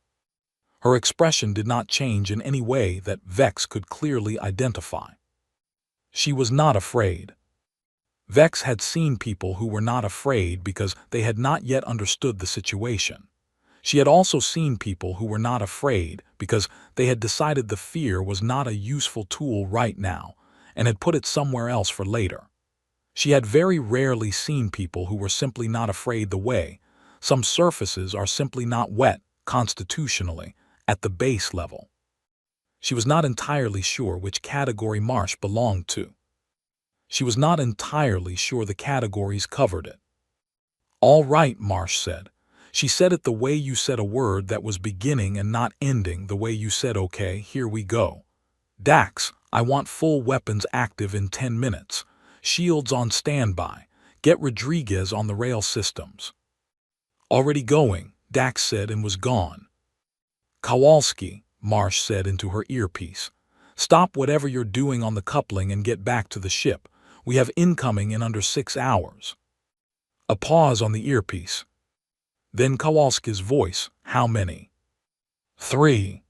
Her expression did not change in any way that Vex could clearly identify. She was not afraid. Vex had seen people who were not afraid because they had not yet understood the situation. She had also seen people who were not afraid because they had decided the fear was not a useful tool right now and had put it somewhere else for later. She had very rarely seen people who were simply not afraid the way some surfaces are simply not wet, constitutionally, at the base level. She was not entirely sure which category Marsh belonged to. She was not entirely sure the categories covered it. "All right," Marsh said. She said it the way you said a word that was beginning and not ending, the way you said, "Okay, here we go. Dax, I want full weapons active in 10 minutes. Shields on standby. Get Rodriguez on the rail systems." "Already going," Dax said and was gone. "Kowalski," Marsh said into her earpiece. "Stop whatever you're doing on the coupling and get back to the ship. We have incoming in under 6 hours. A pause on the earpiece. Then Kowalski's voice, "How many?" "3.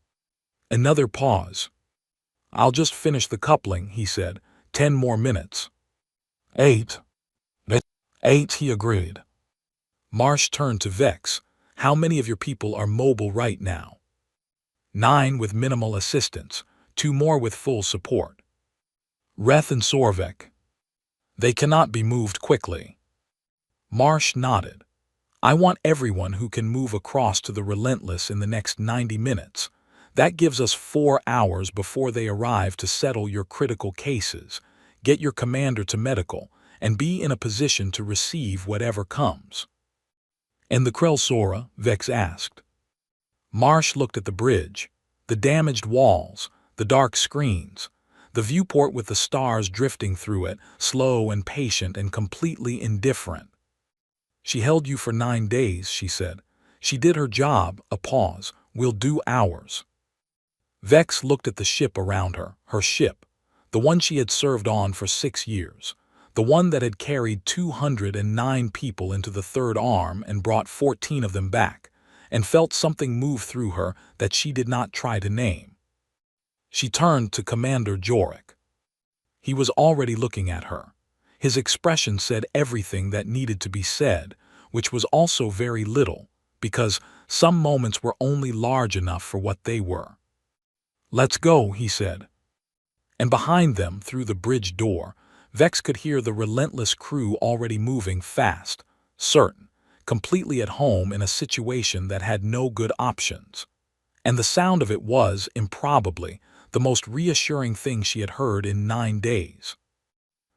Another pause. "I'll just finish the coupling," he said. 10 more minutes. 8. 8, he agreed. Marsh turned to Vex. "How many of your people are mobile right now?" 9 with minimal assistance, 2 more with full support. Reth and Sorvek. "They cannot be moved quickly." Marsh nodded. "I want everyone who can move across to the Relentless in the next 90 minutes. That gives us 4 hours before they arrive to settle your critical cases, get your commander to medical, and be in a position to receive whatever comes." "And the Krell-Sora?" Vex asked. Marsh looked at the bridge, the damaged walls, the dark screens, the viewport with the stars drifting through it, slow and patient and completely indifferent. "She held you for 9 days, she said. She did her job." A pause. "We'll do ours." Vex looked at the ship around her, her ship, the one she had served on for 6 years, the one that had carried 209 people into the Third Arm and brought 14 of them back, and felt something move through her that she did not try to name. She turned to Commander Jorik. He was already looking at her. His expression said everything that needed to be said, which was also very little, because some moments were only large enough for what they were. "Let's go," he said. And behind them, through the bridge door, Vex could hear the Relentless crew already moving fast, certain, completely at home in a situation that had no good options. And the sound of it was, improbably, the most reassuring thing she had heard in 9 days.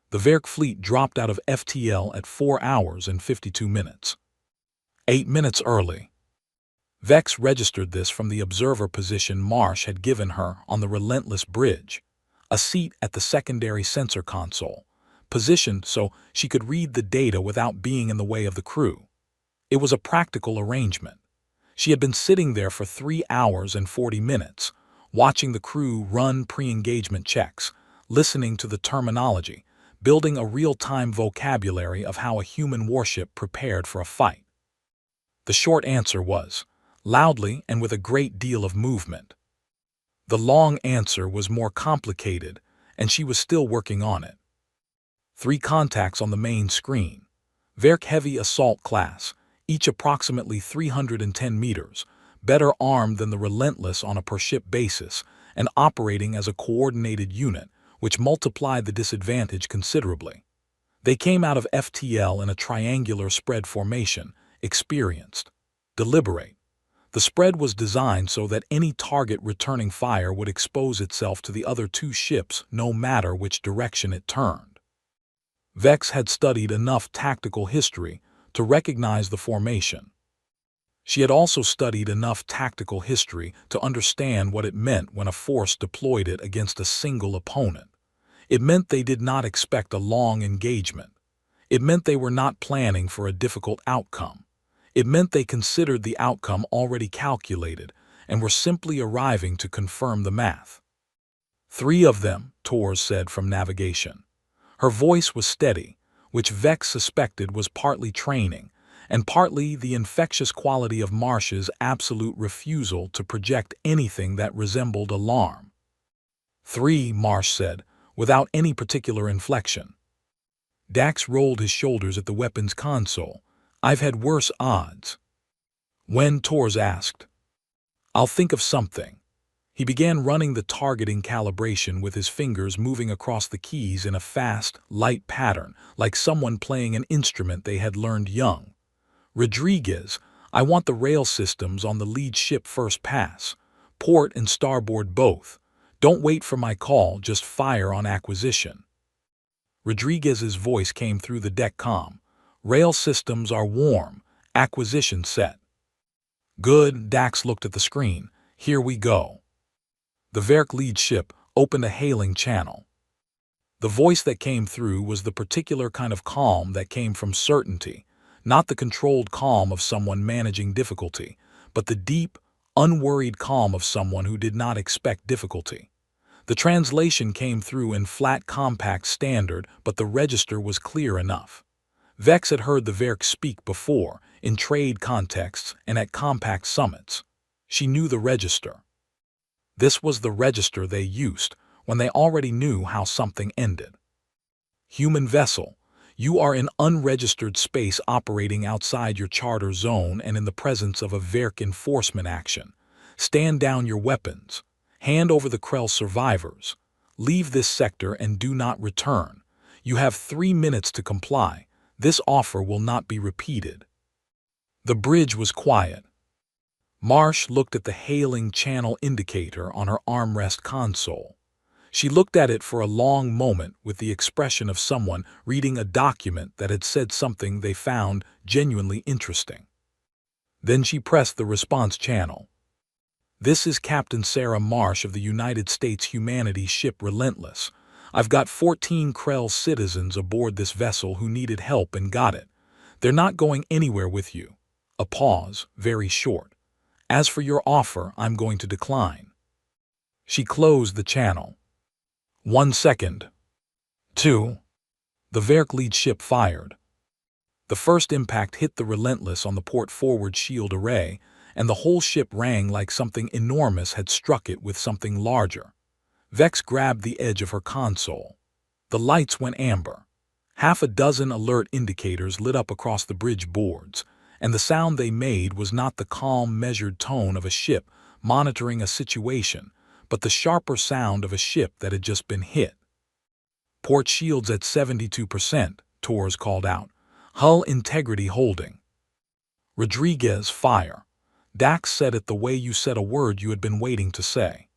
The Verk fleet dropped out of FTL at 4 hours and 52 minutes. 8 minutes early. Vex registered this from the observer position Marsh had given her on the Relentless bridge, a seat at the secondary sensor console, positioned so she could read the data without being in the way of the crew. It was a practical arrangement. She had been sitting there for 3 hours and 40 minutes, watching the crew run pre-engagement checks, listening to the terminology, building a real-time vocabulary of how a human warship prepared for a fight. The short answer was, loudly and with a great deal of movement. The long answer was more complicated, and she was still working on it. 3 contacts on the main screen. Verk Heavy Assault Class, each approximately 310 meters, better armed than the Relentless on a per-ship basis, and operating as a coordinated unit, which multiplied the disadvantage considerably. They came out of FTL in a triangular spread formation, experienced, deliberate. The spread was designed so that any target returning fire would expose itself to the other 2 ships no matter which direction it turned. Vex had studied enough tactical history to recognize the formation. She had also studied enough tactical history to understand what it meant when a force deployed it against a single opponent. It meant they did not expect a long engagement. It meant they were not planning for a difficult outcome. It meant they considered the outcome already calculated and were simply arriving to confirm the math. 3 of them, Tors said from navigation. Her voice was steady, which Vex suspected was partly training, and partly the infectious quality of Marsh's absolute refusal to project anything that resembled alarm. 3, Marsh said, without any particular inflection. Dax rolled his shoulders at the weapons console. "I've had worse odds." When Tors asked, "I'll think of something." He began running the targeting calibration with his fingers moving across the keys in a fast, light pattern, like someone playing an instrument they had learned young. "Rodriguez, I want the rail systems on the lead ship first pass. Port and starboard both. Don't wait for my call, just fire on acquisition." Rodriguez's voice came through the deck comm. "Rail systems are warm. Acquisition set." "Good," Dax looked at the screen. "Here we go." The Verk lead ship opened a hailing channel. The voice that came through was the particular kind of calm that came from certainty, not the controlled calm of someone managing difficulty, but the deep, unworried calm of someone who did not expect difficulty. The translation came through in flat, compact standard, but the register was clear enough. Vex had heard the Verk speak before, in trade contexts and at compact summits. She knew the register. This was the register they used when they already knew how something ended. "Human vessel, you are in unregistered space operating outside your charter zone and in the presence of a Verk enforcement action. Stand down your weapons. Hand over the Krell survivors. Leave this sector and do not return. You have 3 minutes to comply. This offer will not be repeated." The bridge was quiet. Marsh looked at the hailing channel indicator on her armrest console. She looked at it for a long moment with the expression of someone reading a document that had said something they found genuinely interesting. Then she pressed the response channel. "This is Captain Sarah Marsh of the United States Humanities ship Relentless. I've got 14 Krell citizens aboard this vessel who needed help and got it. They're not going anywhere with you." A pause, very short. "As for your offer, I'm going to decline." She closed the channel. 1 second. 2. The Verk lead ship fired. The first impact hit the Relentless on the port forward shield array, and the whole ship rang like something enormous had struck it with something larger. Vex grabbed the edge of her console. The lights went amber. Half a dozen alert indicators lit up across the bridge boards, and the sound they made was not the calm, measured tone of a ship monitoring a situation, but the sharper sound of a ship that had just been hit. "Port shields at 72%, Torres called out. "Hull integrity holding." "Rodriguez, fire." Dax said it the way you said a word you had been waiting to say.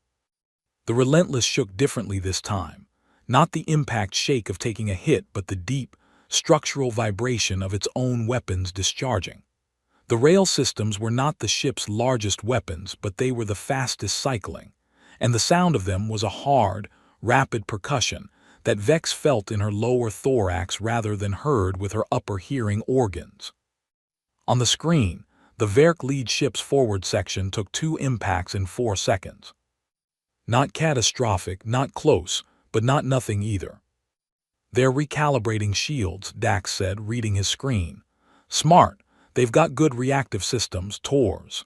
The Relentless shook differently this time. Not the impact shake of taking a hit, but the deep, structural vibration of its own weapons discharging. The rail systems were not the ship's largest weapons, but they were the fastest cycling, and the sound of them was a hard, rapid percussion that Vex felt in her lower thorax rather than heard with her upper hearing organs. On the screen, the Verk lead ship's forward section took 2 impacts in 4 seconds. Not catastrophic, not close, but not nothing either. "They're recalibrating shields," Dax said, reading his screen. "Smart. They've got good reactive systems, Torres."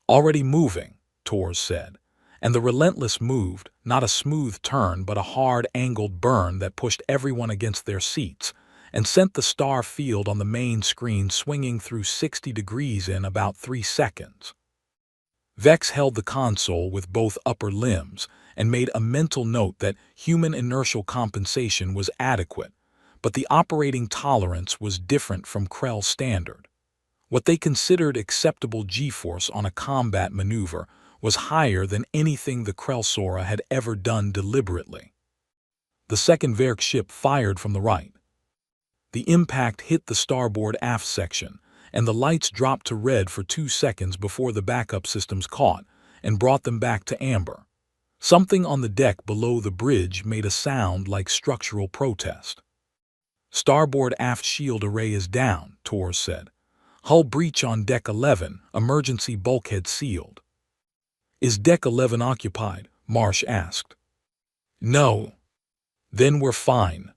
"Already moving," Torres said, and the Relentless moved, not a smooth turn but a hard angled burn that pushed everyone against their seats and sent the star field on the main screen swinging through 60 degrees in about 3 seconds. Vex held the console with both upper limbs and made a mental note that human inertial compensation was adequate, but the operating tolerance was different from Krell standard. What they considered acceptable G-force on a combat maneuver was higher than anything the Krell had ever done deliberately. The second Verk ship fired from the right. The impact hit the starboard aft section, and the lights dropped to red for 2 seconds before the backup systems caught and brought them back to amber. Something on the deck below the bridge made a sound like structural protest. "Starboard aft shield array is down," Torres said. "Hull breach on deck 11, emergency bulkhead sealed." "Is deck 11 occupied?" Marsh asked. "No." "Then we're fine."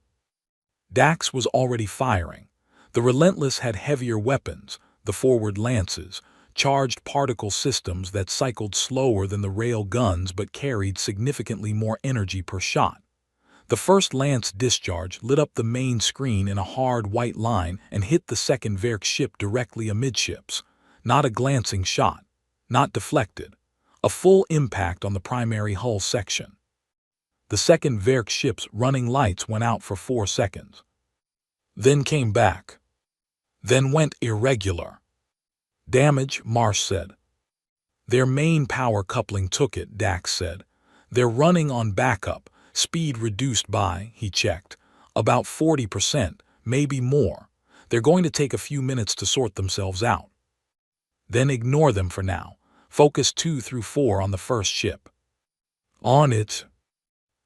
Dax was already firing. The Relentless had heavier weapons, the forward lances, charged particle systems that cycled slower than the rail guns but carried significantly more energy per shot. The first lance discharge lit up the main screen in a hard white line and hit the second Verk ship directly amidships. Not a glancing shot, not deflected. A full impact on the primary hull section. The second Verk ship's running lights went out for 4 seconds. Then came back. Then went irregular. "Damage," Marsh said. "Their main power coupling took it," Dax said. "They're running on backup, speed reduced by," he checked, About 40%, maybe more. They're going to take a few minutes to sort themselves out. Then ignore them for now. Focus 2 through 4 on the first ship. On it.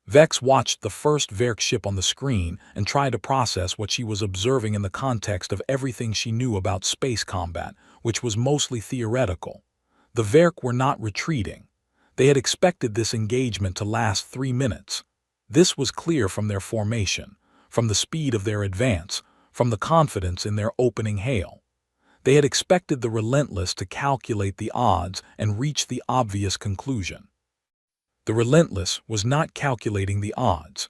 Vex watched the first Verk ship on the screen and tried to process what she was observing in the context of everything she knew about space combat, which was mostly theoretical. The Verk were not retreating. They had expected this engagement to last 3 minutes. This was clear from their formation, from the speed of their advance, from the confidence in their opening hail. They had expected the Relentless to calculate the odds and reach the obvious conclusion. The Relentless was not calculating the odds.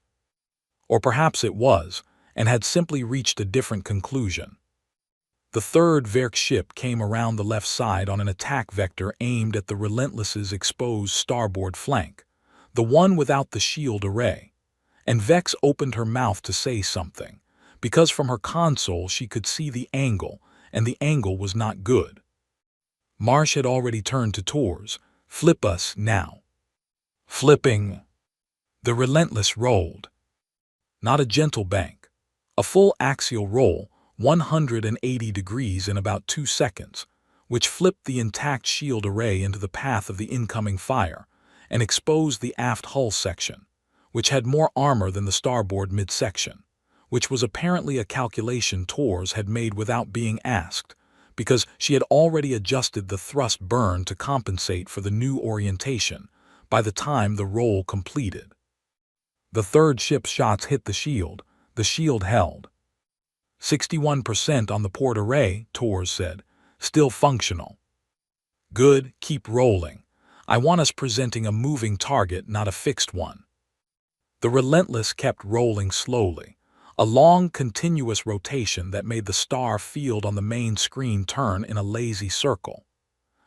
Or perhaps it was, and had simply reached a different conclusion. The third Verk ship came around the left side on an attack vector aimed at the Relentless's exposed starboard flank, the one without the shield array. And Vex opened her mouth to say something, because from her console she could see the angle, and the angle was not good. Marsh had already turned to Tors. "Flip us now." Flipping. The Relentless rolled. Not a gentle bank. A full axial roll, 180 degrees in about 2 seconds, which flipped the intact shield array into the path of the incoming fire and exposed the aft hull section, which had more armor than the starboard midsection, which was apparently a calculation Tors had made without being asked, because she had already adjusted the thrust burn to compensate for the new orientation by the time the roll completed. The third ship's shots hit the shield held. 61% on the port array, Tors said, still functional. Good, keep rolling. I want us presenting a moving target, not a fixed one. The Relentless kept rolling slowly, a long, continuous rotation that made the star field on the main screen turn in a lazy circle.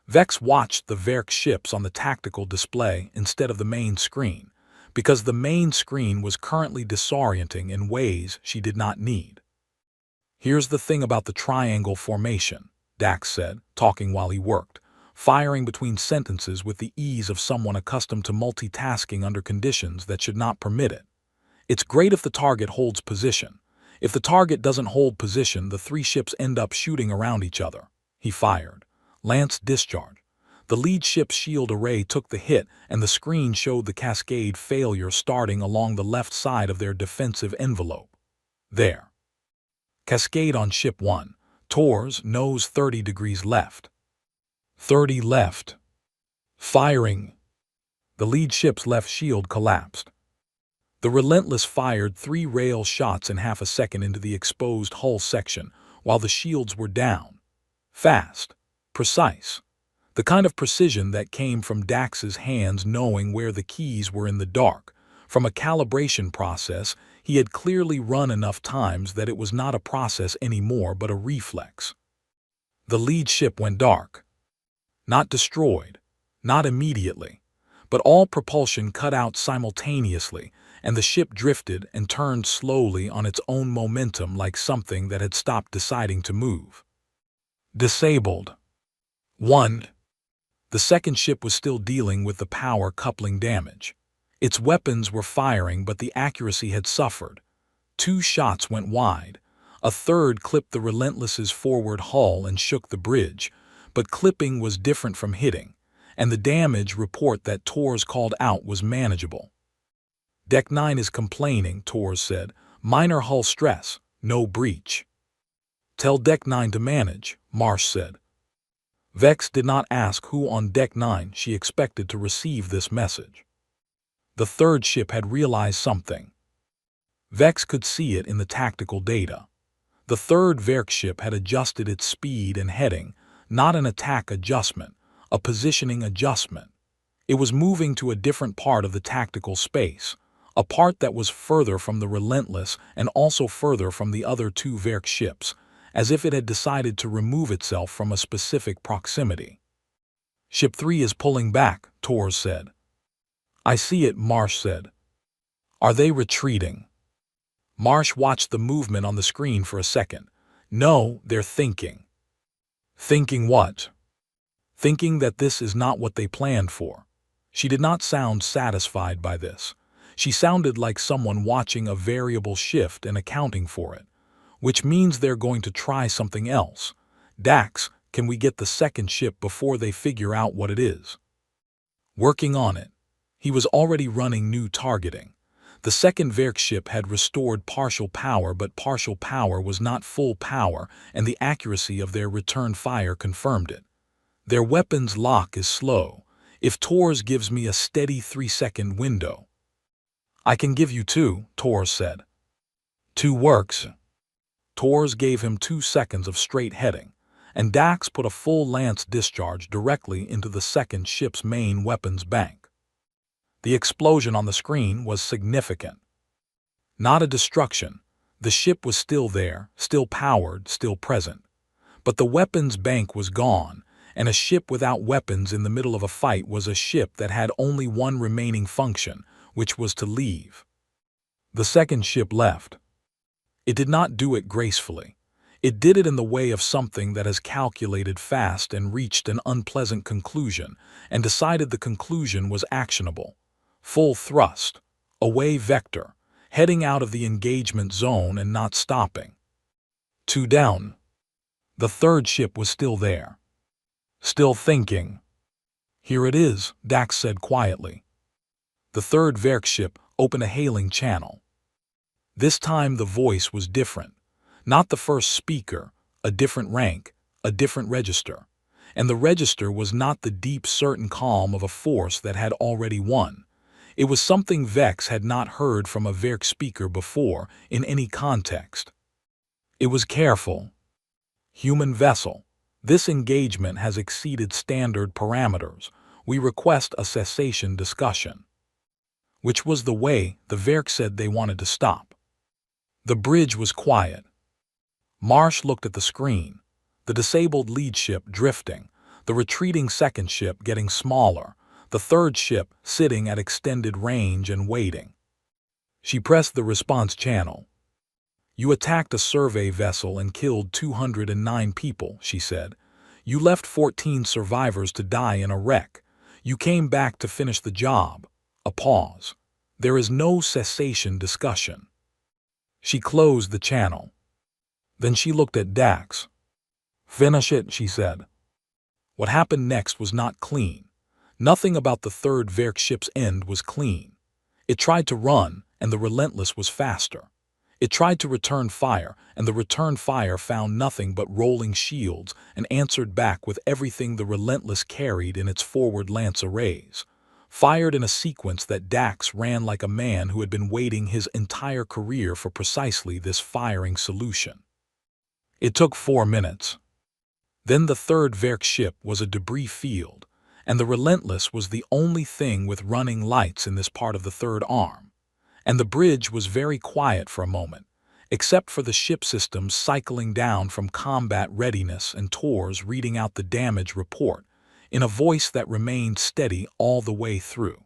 Vex watched the Verk ships on the tactical display instead of the main screen, because the main screen was currently disorienting in ways she did not need. "Here's the thing about the triangle formation," Dax said, talking while he worked, firing between sentences with the ease of someone accustomed to multitasking under conditions that should not permit it. "It's great if the target holds position. If the target doesn't hold position, the 3 ships end up shooting around each other." He fired. Lance discharge. The lead ship's shield array took the hit, and the screen showed the cascade failure starting along the left side of their defensive envelope. There. Cascade on ship 1. Tors, nose 30 degrees left. 30 left. Firing. The lead ship's left shield collapsed. The Relentless fired 3 rail shots in half a second into the exposed hull section, while the shields were down. Fast. Precise. The kind of precision that came from Dax's hands knowing where the keys were in the dark. From a calibration process, he had clearly run enough times that it was not a process anymore but a reflex. The lead ship went dark. Not destroyed. Not immediately. But all propulsion cut out simultaneously, and the ship drifted and turned slowly on its own momentum like something that had stopped deciding to move. Disabled. 1. The second ship was still dealing with the power coupling damage. Its weapons were firing, but the accuracy had suffered. 2 shots went wide. A third clipped the Relentless's forward hull and shook the bridge, but clipping was different from hitting, and the damage report that Tors called out was manageable. "Deck 9 is complaining," Tors said. "Minor hull stress, no breach." "Tell Deck 9 to manage," Marsh said. Vex did not ask who on Deck 9 she expected to receive this message. The third ship had realized something. Vex could see it in the tactical data. The third Verk ship had adjusted its speed and heading, not an attack adjustment, a positioning adjustment. It was moving to a different part of the tactical space, a part that was further from the Relentless and also further from the other 2 Verk ships, as if it had decided to remove itself from a specific proximity. "Ship 3 is pulling back," Tors said. "I see it," Marsh said. "Are they retreating?" Marsh watched the movement on the screen for a second. "No, they're thinking." "Thinking what?" "Thinking that this is not what they planned for." She did not sound satisfied by this. She sounded like someone watching a variable shift and accounting for it, which means they're going to try something else. Dax, can we get the second ship before they figure out what it is? Working on it. He was already running new targeting. The second Verk ship had restored partial power, but partial power was not full power, and the accuracy of their return fire confirmed it. Their weapons lock is slow. If Tors gives me a steady 3-second window. I can give you 2, Tors said. 2 works. Tors gave him 2 seconds of straight heading, and Dax put a full lance discharge directly into the second ship's main weapons bank. The explosion on the screen was significant. Not a destruction. The ship was still there, still powered, still present. But the weapons bank was gone, and a ship without weapons in the middle of a fight was a ship that had only one remaining function, which was to leave. The second ship left. It did not do it gracefully. It did it in the way of something that has calculated fast and reached an unpleasant conclusion, and decided the conclusion was actionable. Full thrust. Away vector. Heading out of the engagement zone and not stopping. 2 down. The third ship was still there. Still thinking. Here it is, Dax said quietly. The third Verk ship opened a hailing channel. This time the voice was different. Not the first speaker, a different rank, a different register. And the register was not the deep, certain calm of a force that had already won. It was something Vex had not heard from a Verk speaker before in any context. It was careful. Human vessel. This engagement has exceeded standard parameters. We request a cessation discussion. Which was the way the Verk said they wanted to stop. The bridge was quiet. Marsh looked at the screen. The disabled lead ship drifting, the retreating second ship getting smaller, the third ship sitting at extended range and waiting. She pressed the response channel. You attacked a survey vessel and killed 209 people, she said. You left 14 survivors to die in a wreck. You came back to finish the job. A pause. There is no cessation discussion. She closed the channel. Then she looked at Dax. Finish it, she said. What happened next was not clean. Nothing about the third Verk ship's end was clean. It tried to run, and the Relentless was faster. It tried to return fire, and the return fire found nothing but rolling shields and answered back with everything the Relentless carried in its forward lance arrays. Fired in a sequence that Dax ran like a man who had been waiting his entire career for precisely this firing solution. It took 4 minutes. Then the third Verk ship was a debris field, and the Relentless was the only thing with running lights in this part of the third arm. And the bridge was very quiet for a moment, except for the ship systems cycling down from combat readiness and Tors reading out the damage report in a voice that remained steady all the way through.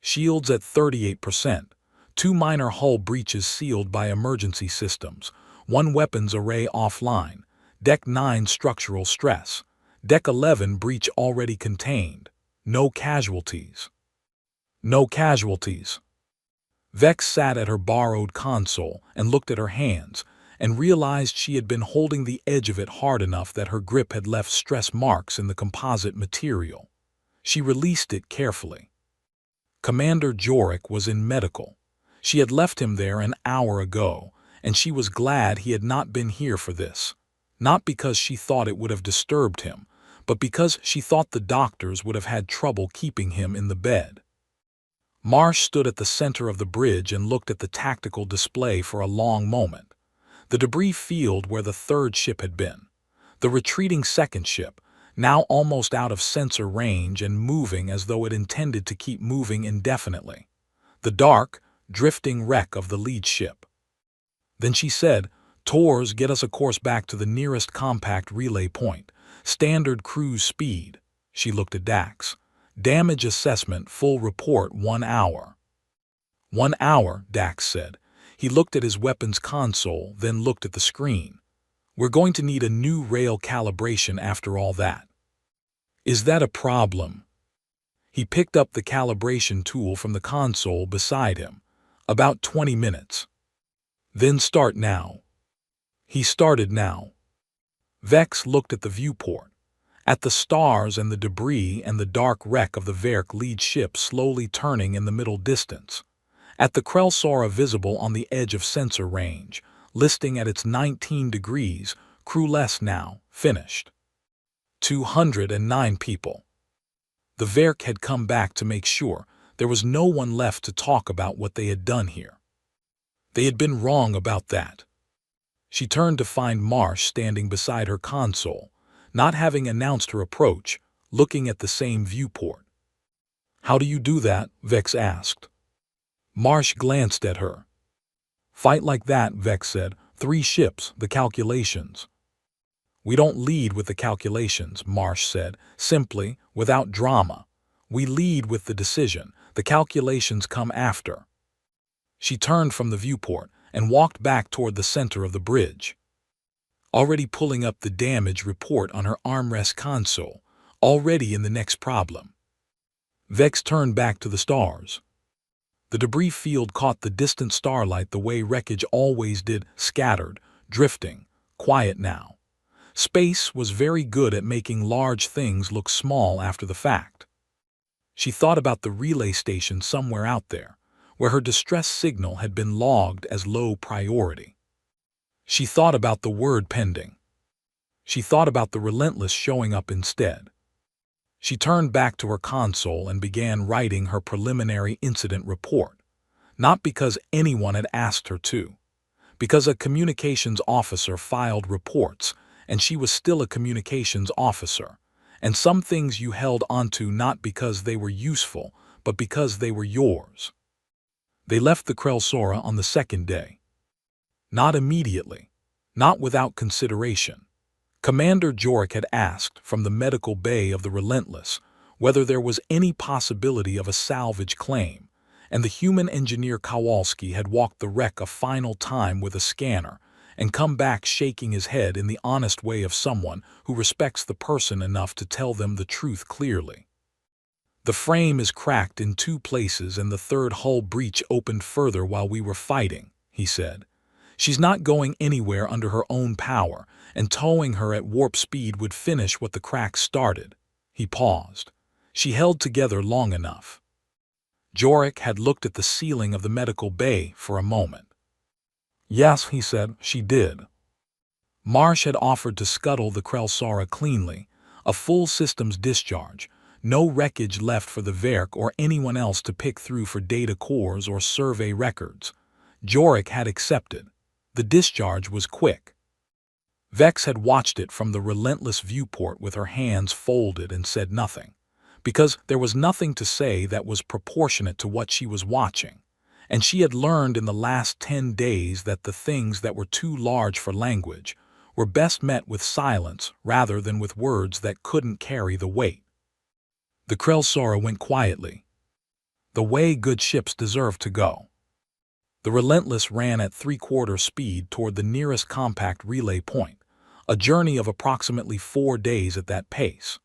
Shields at 38%, 2 minor hull breaches sealed by emergency systems, 1 weapons array offline, Deck 9 structural stress, Deck 11 breach already contained, no casualties. No casualties. Vex sat at her borrowed console and looked at her hands and realized she had been holding the edge of it hard enough that her grip had left stress marks in the composite material. She released it carefully. Commander Jorik was in medical. She had left him there an hour ago, and she was glad he had not been here for this. Not because she thought it would have disturbed him, but because she thought the doctors would have had trouble keeping him in the bed. Marsh stood at the center of the bridge and looked at the tactical display for a long moment. The debris field where the third ship had been. The retreating second ship, now almost out of sensor range and moving as though it intended to keep moving indefinitely. The dark, drifting wreck of the lead ship. Then she said, Tors, get us a course back to the nearest compact relay point. Standard cruise speed. She looked at Dax. Damage assessment, full report, 1 hour. 1 hour, Dax said. He looked at his weapons console, then looked at the screen. We're going to need a new rail calibration after all that. Is that a problem? He picked up the calibration tool from the console beside him. About 20 minutes. Then start now. He started now. Vex looked at the viewport, at the stars and the debris and the dark wreck of the Verk lead ship slowly turning in the middle distance, at the Krell-Sora visible on the edge of sensor range, listing at its 19 degrees, crewless now, finished. 209 people. The Verk had come back to make sure there was no one left to talk about what they had done here. They had been wrong about that. She turned to find Marsh standing beside her console, not having announced her approach, looking at the same viewport. "How do you do that?" Vex asked. Marsh glanced at her. "Fight like that," Vex said. "3 ships, the calculations." "We don't lead with the calculations," Marsh said, simply, without drama. "We lead with the decision. The calculations come after." She turned from the viewport and walked back toward the center of the bridge. Already pulling up the damage report on her armrest console, already in the next problem. Vex turned back to the stars. The debris field caught the distant starlight the way wreckage always did, scattered, drifting, quiet now. Space was very good at making large things look small after the fact. She thought about the relay station somewhere out there, where her distress signal had been logged as low priority. She thought about the word pending. She thought about the relentless showing up instead. She turned back to her console and began writing her preliminary incident report, not because anyone had asked her to, because a communications officer filed reports, and she was still a communications officer, and some things you held onto not because they were useful, but because they were yours. They left the Krell-Sora on the second day. Not immediately, not without consideration. Commander Jorik had asked from the medical bay of the Relentless whether there was any possibility of a salvage claim, and the human engineer Kowalski had walked the wreck a final time with a scanner and come back shaking his head in the honest way of someone who respects the person enough to tell them the truth clearly. "The frame is cracked in 2 places and the 3rd hull breach opened further while we were fighting," he said. "She's not going anywhere under her own power, and towing her at warp speed would finish what the crack started." He paused. "She held together long enough." Jorik had looked at the ceiling of the medical bay for a moment. "Yes," he said, "she did." Marsh had offered to scuttle the Krell-Sora cleanly, a full systems discharge, no wreckage left for the Verk or anyone else to pick through for data cores or survey records. Jorik had accepted. The discharge was quick. Vex had watched it from the Relentless viewport with her hands folded and said nothing, because there was nothing to say that was proportionate to what she was watching. And she had learned in the last 10 days that the things that were too large for language were best met with silence rather than with words that couldn't carry the weight. The Krell-Sora went quietly, the way good ships deserve to go. The Relentless ran at 3/4 speed toward the nearest compact relay point, a journey of approximately 4 days at that pace.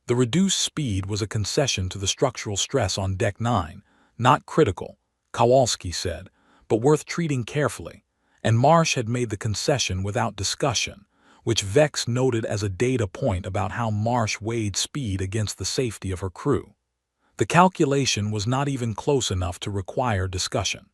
The reduced speed was a concession to the structural stress on Deck 9, not critical, Kowalski said, but worth treating carefully, and Marsh had made the concession without discussion, which Vex noted as a data point about how Marsh weighed speed against the safety of her crew. The calculation was not even close enough to require discussion.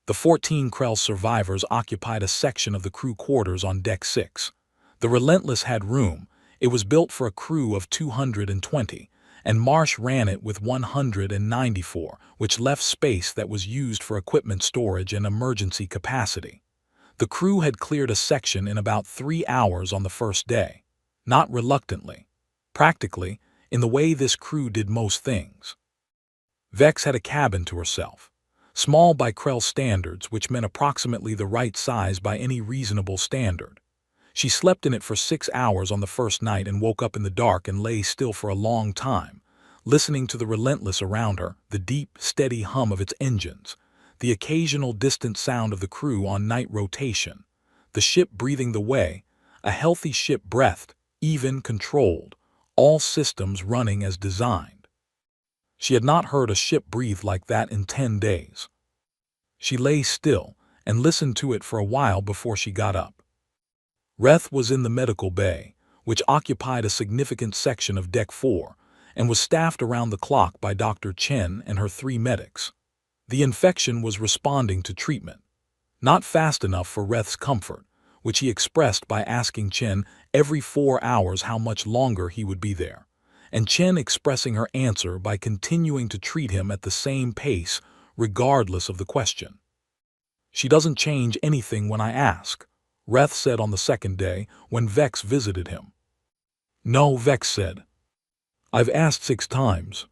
The 14 Krell survivors occupied a section of the crew quarters on Deck 6. The Relentless had room. It was built for a crew of 220, and Marsh ran it with 194, which left space that was used for equipment storage and emergency capacity. The crew had cleared a section in about 3 hours on the first day, not reluctantly, practically, in the way this crew did most things. Vex had a cabin to herself, small by Krell standards, which meant approximately the right size by any reasonable standard. She slept in it for 6 hours on the first night and woke up in the dark and lay still for a long time, listening to the Relentless around her, the deep, steady hum of its engines, the occasional distant sound of the crew on night rotation, the ship breathing the way, a healthy ship breathed, even, controlled, all systems running as designed. She had not heard a ship breathe like that in 10 days. She lay still and listened to it for a while before she got up. Reth was in the medical bay, which occupied a significant section of Deck 4, and was staffed around the clock by Dr. Chen and her 3 medics. The infection was responding to treatment. Not fast enough for Reth's comfort, which he expressed by asking Chen every 4 hours how much longer he would be there, and Chen expressing her answer by continuing to treat him at the same pace regardless of the question. "She doesn't change anything when I ask," Reth said on the second day when Vex visited him. "No," Vex said. "I've asked 6 times."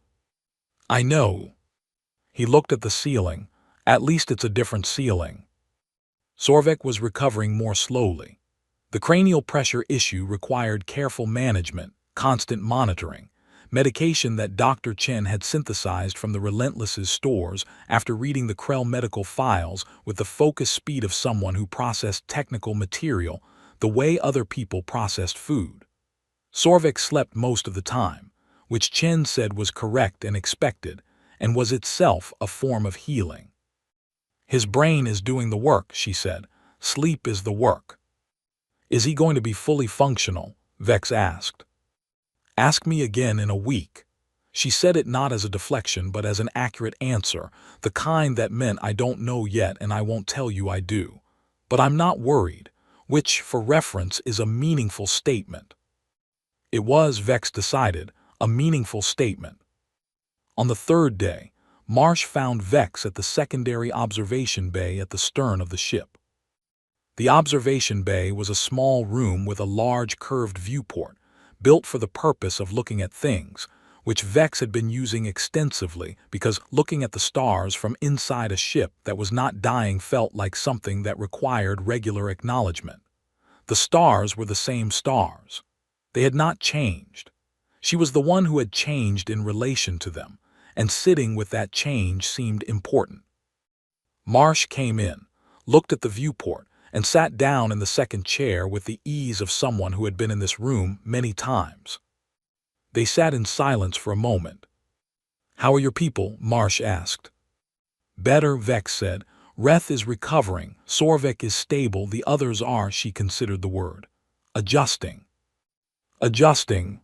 "I know." He looked at the ceiling. "At least it's a different ceiling." Sorvek was recovering more slowly. The cranial pressure issue required careful management, constant monitoring, medication that Dr. Chen had synthesized from the Relentless's stores after reading the Krell medical files with the focused speed of someone who processed technical material the way other people processed food. Sorvek slept most of the time, which Chen said was correct and expected, and was itself a form of healing. "His brain is doing the work," she said. "Sleep is the work." "Is he going to be fully functional?" Vex asked. "Ask me again in a week." She said it not as a deflection but as an accurate answer, the kind that meant I don't know yet and I won't tell you I do. But I'm not worried, which, for reference, is a meaningful statement. It was, Vex decided, a meaningful statement. On the 3rd day, Marsh found Vex at the secondary observation bay at the stern of the ship. The observation bay was a small room with a large curved viewport, built for the purpose of looking at things, which Vex had been using extensively because looking at the stars from inside a ship that was not dying felt like something that required regular acknowledgement. The stars were the same stars. They had not changed. She was the one who had changed in relation to them, and sitting with that change seemed important. Marsh came in, looked at the viewport, and sat down in the second chair with the ease of someone who had been in this room many times. They sat in silence for a moment. "How are your people?" Marsh asked. "Better," Vex said. "Reth is recovering, Sorvek is stable, the others are," she considered the word, "adjusting." "Adjusting."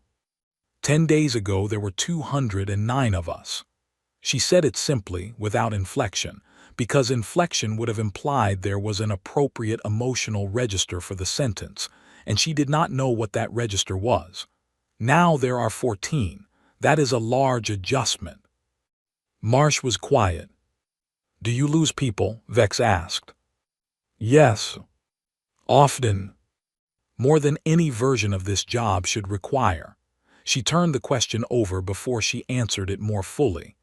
10 days ago there were 209 of us. She said it simply, without inflection, because inflection would have implied there was an appropriate emotional register for the sentence, and she did not know what that register was. "Now there are 14. That is a large adjustment." Marsh was quiet. "Do you lose people?" Vex asked. "Yes. Often. More than any version of this job should require." She turned the question over before she answered it more fully.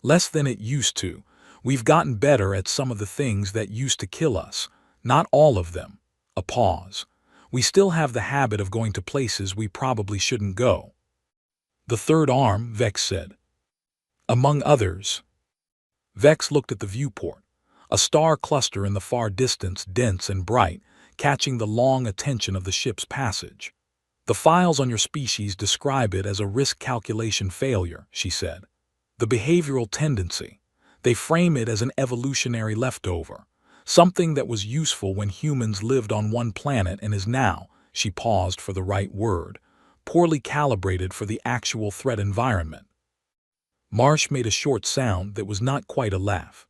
"Less than it used to. We've gotten better at some of the things that used to kill us. Not all of them." A pause. "We still have the habit of going to places we probably shouldn't go." "The third arm," Vex said. "Among others." Vex looked at the viewport, a star cluster in the far distance, dense and bright, catching the long attention of the ship's passage. "The files on your species describe it as a risk calculation failure," she said. "The behavioral tendency. They frame it as an evolutionary leftover, something that was useful when humans lived on one planet and is now," she paused for the right word, "poorly calibrated for the actual threat environment." Marsh made a short sound that was not quite a laugh.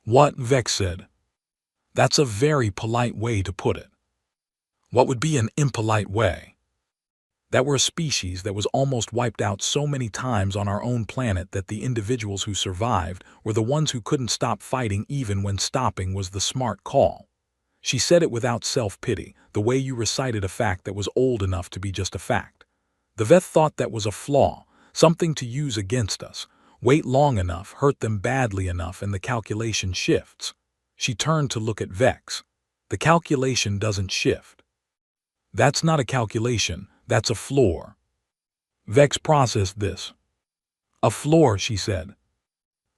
"What?" Vex said. "That's a very polite way to put it." "What would be an impolite way?" "That we're a species that was almost wiped out so many times on our own planet that the individuals who survived were the ones who couldn't stop fighting even when stopping was the smart call." She said it without self-pity, the way you recited a fact that was old enough to be just a fact. The vet thought that was a flaw, something to use against us. Wait long enough, hurt them badly enough, and the calculation shifts. She turned to look at Vex. "The calculation doesn't shift." "That's not a calculation. That's a floor." Vex processed this. "A floor," she said.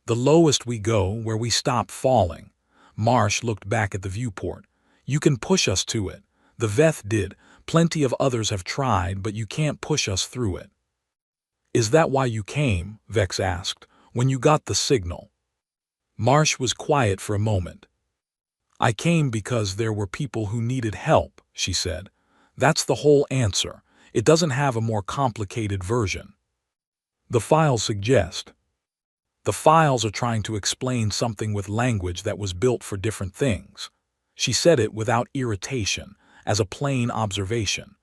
"The lowest we go, where we stop falling." Marsh looked back at the viewport. "You can push us to it. The Veth did. Plenty of others have tried, but you can't push us through it." "Is that why you came?" Vex asked. "When you got the signal?" Marsh was quiet for a moment. "I came because there were people who needed help," she said. "That's the whole answer. It doesn't have a more complicated version." The files suggest. The files are trying to explain something with language that was built for different things. She said it without irritation, as a plain observation.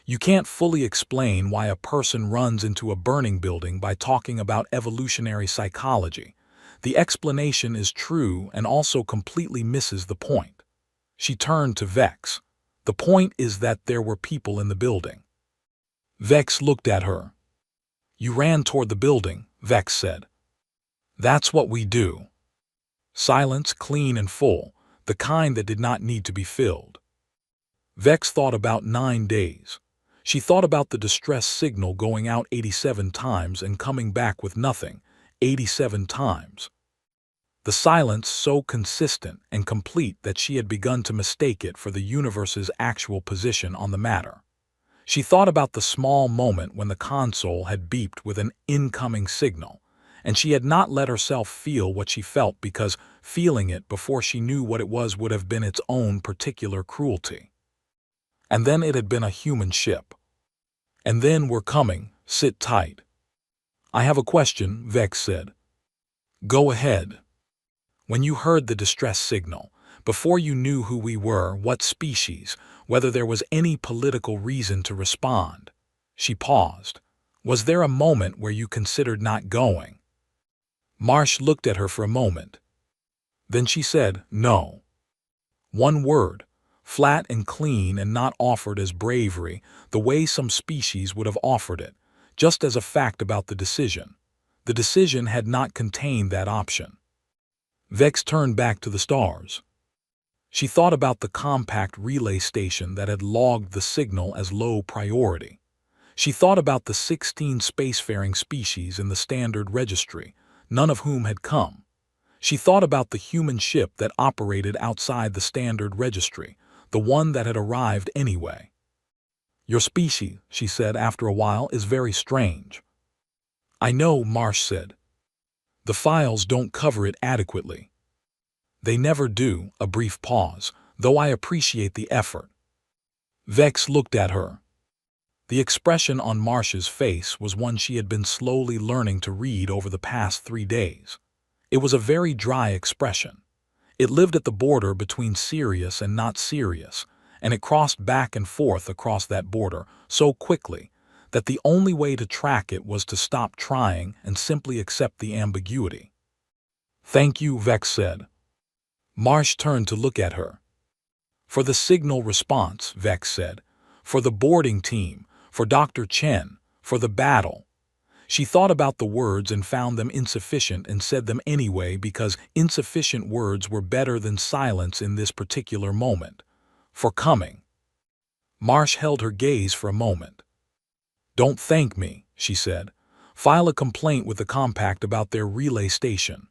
You can't fully explain why a person runs into a burning building by talking about evolutionary psychology. The explanation is true and also completely misses the point. She turned to Vex. "The point is that there were people in the building." Vex looked at her. "You ran toward the building," Vex said. "That's what we do." Silence, clean and full, the kind that did not need to be filled. Vex thought about 9 days. She thought about the distress signal going out 87 times and coming back with nothing, 87 times. The silence so consistent and complete that she had begun to mistake it for the universe's actual position on the matter. She thought about the small moment when the console had beeped with an incoming signal, and she had not let herself feel what she felt because feeling it before she knew what it was would have been its own particular cruelty. And then it had been a human ship. "And then we're coming, sit tight." "I have a question," Vex said. "Go ahead." "When you heard the distress signal, before you knew who we were, what species, whether there was any political reason to respond." She paused. "Was there a moment where you considered not going?" Marsh looked at her for a moment. Then she said, "No." One word, flat and clean and not offered as bravery, the way some species would have offered it, just as a fact about the decision. The decision had not contained that option. Vex turned back to the stars. She thought about the compact relay station that had logged the signal as low priority. She thought about the 16 spacefaring species in the standard registry, none of whom had come. She thought about the human ship that operated outside the standard registry, the one that had arrived anyway. "Your species," she said after a while, "is very strange." "I know," Marsh said. "The files don't cover it adequately." "They never do." A brief pause, "though I appreciate the effort." Vex looked at her. The expression on Marsh's face was one she had been slowly learning to read over the past 3 days. It was a very dry expression. It lived at the border between serious and not serious, and it crossed back and forth across that border so quickly that the only way to track it was to stop trying and simply accept the ambiguity. "Thank you," Vex said. Marsh turned to look at her. "For the signal response," Vex said. "For the boarding team, for Dr. Chen, for the battle." She thought about the words and found them insufficient and said them anyway because insufficient words were better than silence in this particular moment. "For coming." Marsh held her gaze for a moment. "Don't thank me," she said. "File a complaint with the compact about their relay station."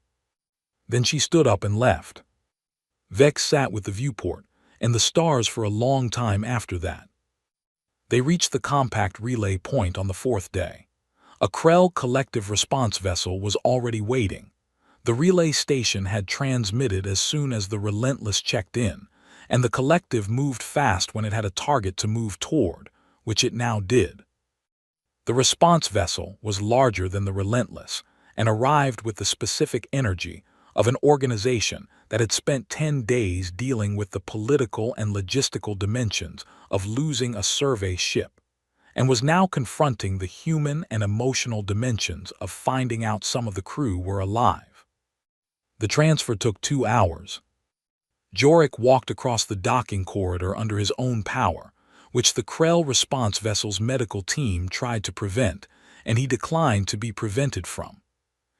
Then she stood up and left. Vex sat with the viewport and the stars for a long time after that. They reached the compact relay point on the 4th day. A Krell collective response vessel was already waiting. The relay station had transmitted as soon as the Relentless checked in, and the collective moved fast when it had a target to move toward, which it now did. The response vessel was larger than the Relentless and arrived with the specific energy of an organization that had spent 10 days dealing with the political and logistical dimensions of losing a survey ship, and was now confronting the human and emotional dimensions of finding out some of the crew were alive. The transfer took 2 hours. Jorik walked across the docking corridor under his own power, which the Krell response vessel's medical team tried to prevent, and he declined to be prevented from.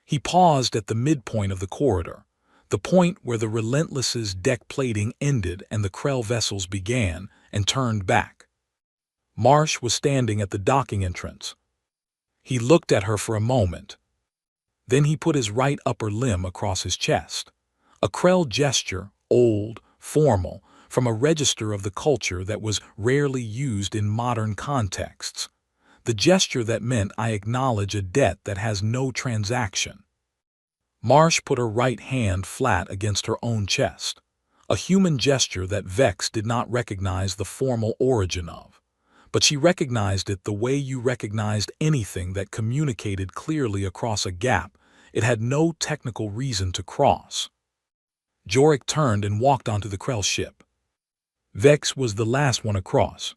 He paused at the midpoint of the corridor, the point where the Relentless's deck plating ended and the Krell vessels began, and turned back. Marsh was standing at the docking entrance. He looked at her for a moment. Then he put his right upper limb across his chest. A Krell gesture, old, formal, from a register of the culture that was rarely used in modern contexts. the gesture that meant I acknowledge a debt that has no transaction. Marsh put her right hand flat against her own chest, a human gesture that Vex did not recognize the formal origin of. But she recognized it the way you recognized anything that communicated clearly across a gap it had no technical reason to cross. Jorik turned and walked onto the Krell ship. Vex was the last one across.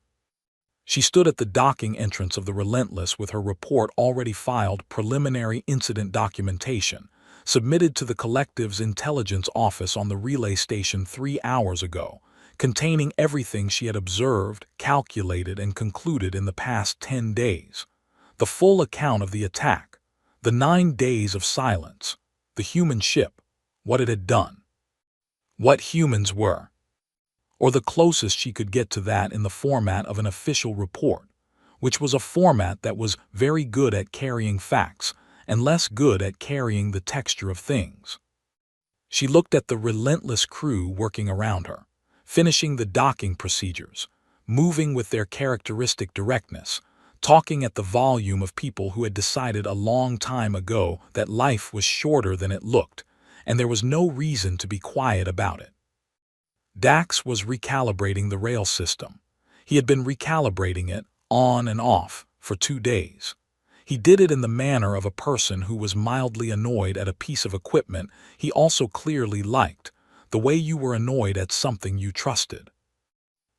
She stood at the docking entrance of the Relentless with her report already filed, preliminary incident documentation, submitted to the Collective's intelligence office on the relay station 3 hours ago, containing everything she had observed, calculated, and concluded in the past 10 days. The full account of the attack, the 9 days of silence, the human ship, what it had done, what humans were, or the closest she could get to that in the format of an official report, which was a format that was very good at carrying facts and less good at carrying the texture of things. She looked at the relentless crew working around her, finishing the docking procedures, moving with their characteristic directness, talking at the volume of people who had decided a long time ago that life was shorter than it looked, and there was no reason to be quiet about it. Dax was recalibrating the rail system. He had been recalibrating it, on and off, for 2 days. He did it in the manner of a person who was mildly annoyed at a piece of equipment he also clearly liked, the way you were annoyed at something you trusted.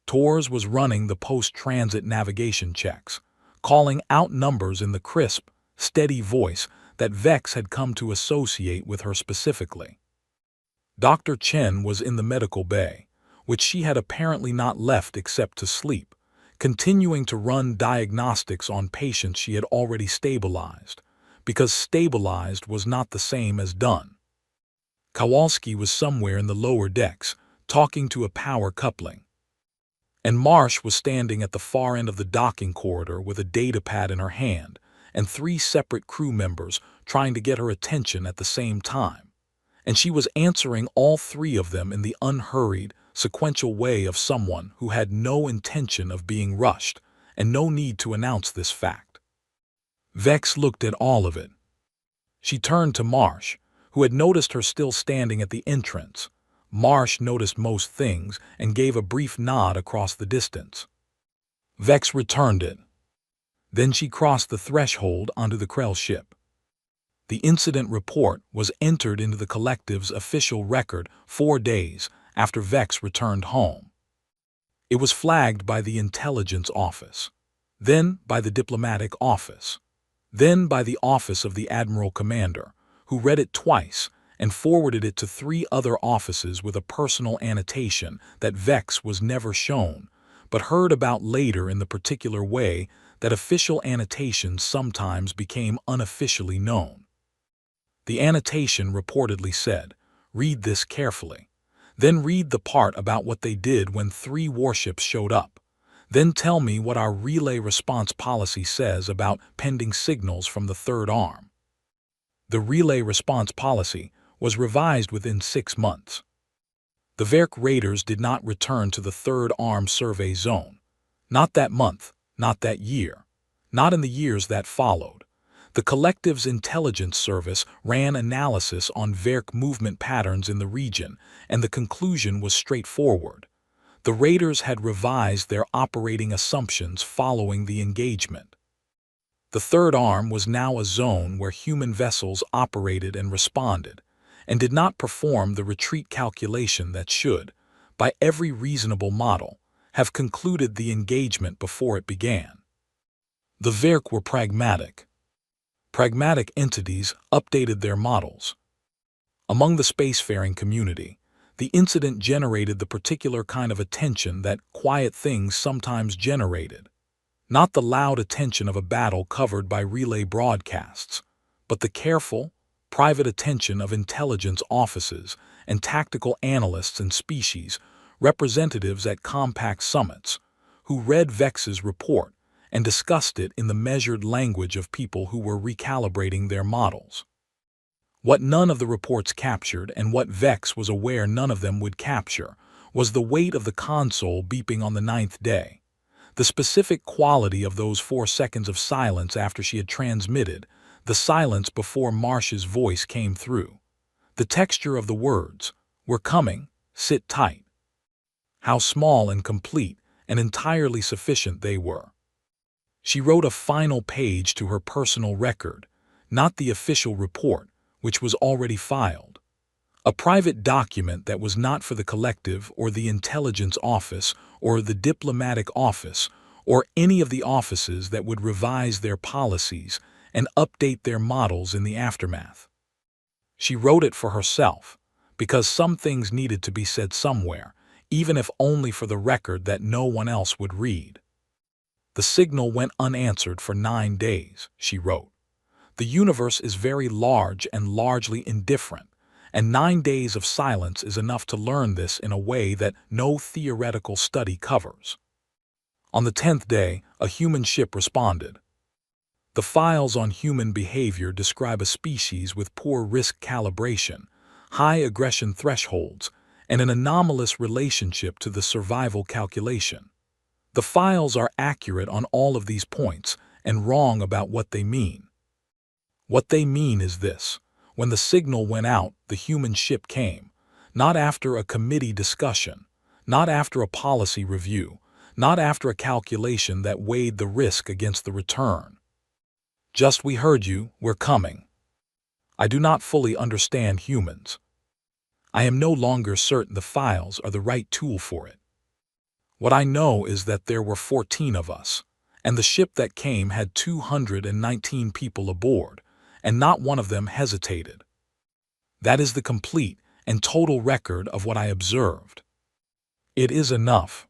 Torres was running the post-transit navigation checks, calling out numbers in the crisp, steady voice that Vex had come to associate with her specifically. Dr. Chen was in the medical bay, which she had apparently not left except to sleep, continuing to run diagnostics on patients she had already stabilized, because stabilized was not the same as done. Kowalski was somewhere in the lower decks, talking to a power coupling. And Marsh was standing at the far end of the docking corridor with a datapad in her hand, and 3 separate crew members trying to get her attention at the same time. And she was answering all 3 of them in the unhurried, sequential way of someone who had no intention of being rushed, and no need to announce this fact. Vex looked at all of it. She turned to Marsh, who had noticed her still standing at the entrance. Marsh noticed most things and gave a brief nod across the distance. Vex returned it. Then she crossed the threshold onto the Krell ship. The incident report was entered into the Collective's official record 4 days after Vex returned home. It was flagged by the intelligence office, then by the diplomatic office, then by the office of the Admiral Commander, who read it twice and forwarded it to 3 other offices with a personal annotation that Vex was never shown, but heard about later in the particular way that official annotations sometimes became unofficially known. The annotation reportedly said, "Read this carefully. Then read the part about what they did when 3 warships showed up. Then tell me what our relay response policy says about pending signals from the third arm." The relay response policy was revised within 6 months. The Verk raiders did not return to the third arm survey zone. Not that month, not that year, not in the years that followed. The Collective's intelligence service ran analysis on Verk movement patterns in the region, and the conclusion was straightforward. The raiders had revised their operating assumptions following the engagement. The third arm was now a zone where human vessels operated and responded, and did not perform the retreat calculation that should, by every reasonable model, have concluded the engagement before it began. The Verk were pragmatic. Pragmatic entities updated their models. Among the spacefaring community, the incident generated the particular kind of attention that quiet things sometimes generated. Not the loud attention of a battle covered by relay broadcasts, but the careful, private attention of intelligence offices and tactical analysts and species representatives at compact summits, who read Vex's report and discussed it in the measured language of people who were recalibrating their models. What none of the reports captured, and what Vex was aware none of them would capture, was the weight of the console beeping on the 9th day. The specific quality of those 4 seconds of silence after she had transmitted, the silence before Marsh's voice came through. The texture of the words, "We're coming, sit tight." How small and complete and entirely sufficient they were. She wrote a final page to her personal record, not the official report, which was already filed. A private document that was not for the collective or the intelligence office or the diplomatic office or any of the offices that would revise their policies and update their models in the aftermath. She wrote it for herself, because some things needed to be said somewhere, even if only for the record that no one else would read. The signal went unanswered for 9 days, she wrote. The universe is very large and largely indifferent, and 9 days of silence is enough to learn this in a way that no theoretical study covers. On the 10th day, a human ship responded. The files on human behavior describe a species with poor risk calibration, high aggression thresholds, and an anomalous relationship to the survival calculation. The files are accurate on all of these points and wrong about what they mean. What they mean is this: when the signal went out, the human ship came, not after a committee discussion, not after a policy review, not after a calculation that weighed the risk against the return. Just, "We heard you, we're coming." I do not fully understand humans. I am no longer certain the files are the right tool for it. What I know is that there were 14 of us, and the ship that came had 219 people aboard, and not one of them hesitated. That is the complete and total record of what I observed. It is enough.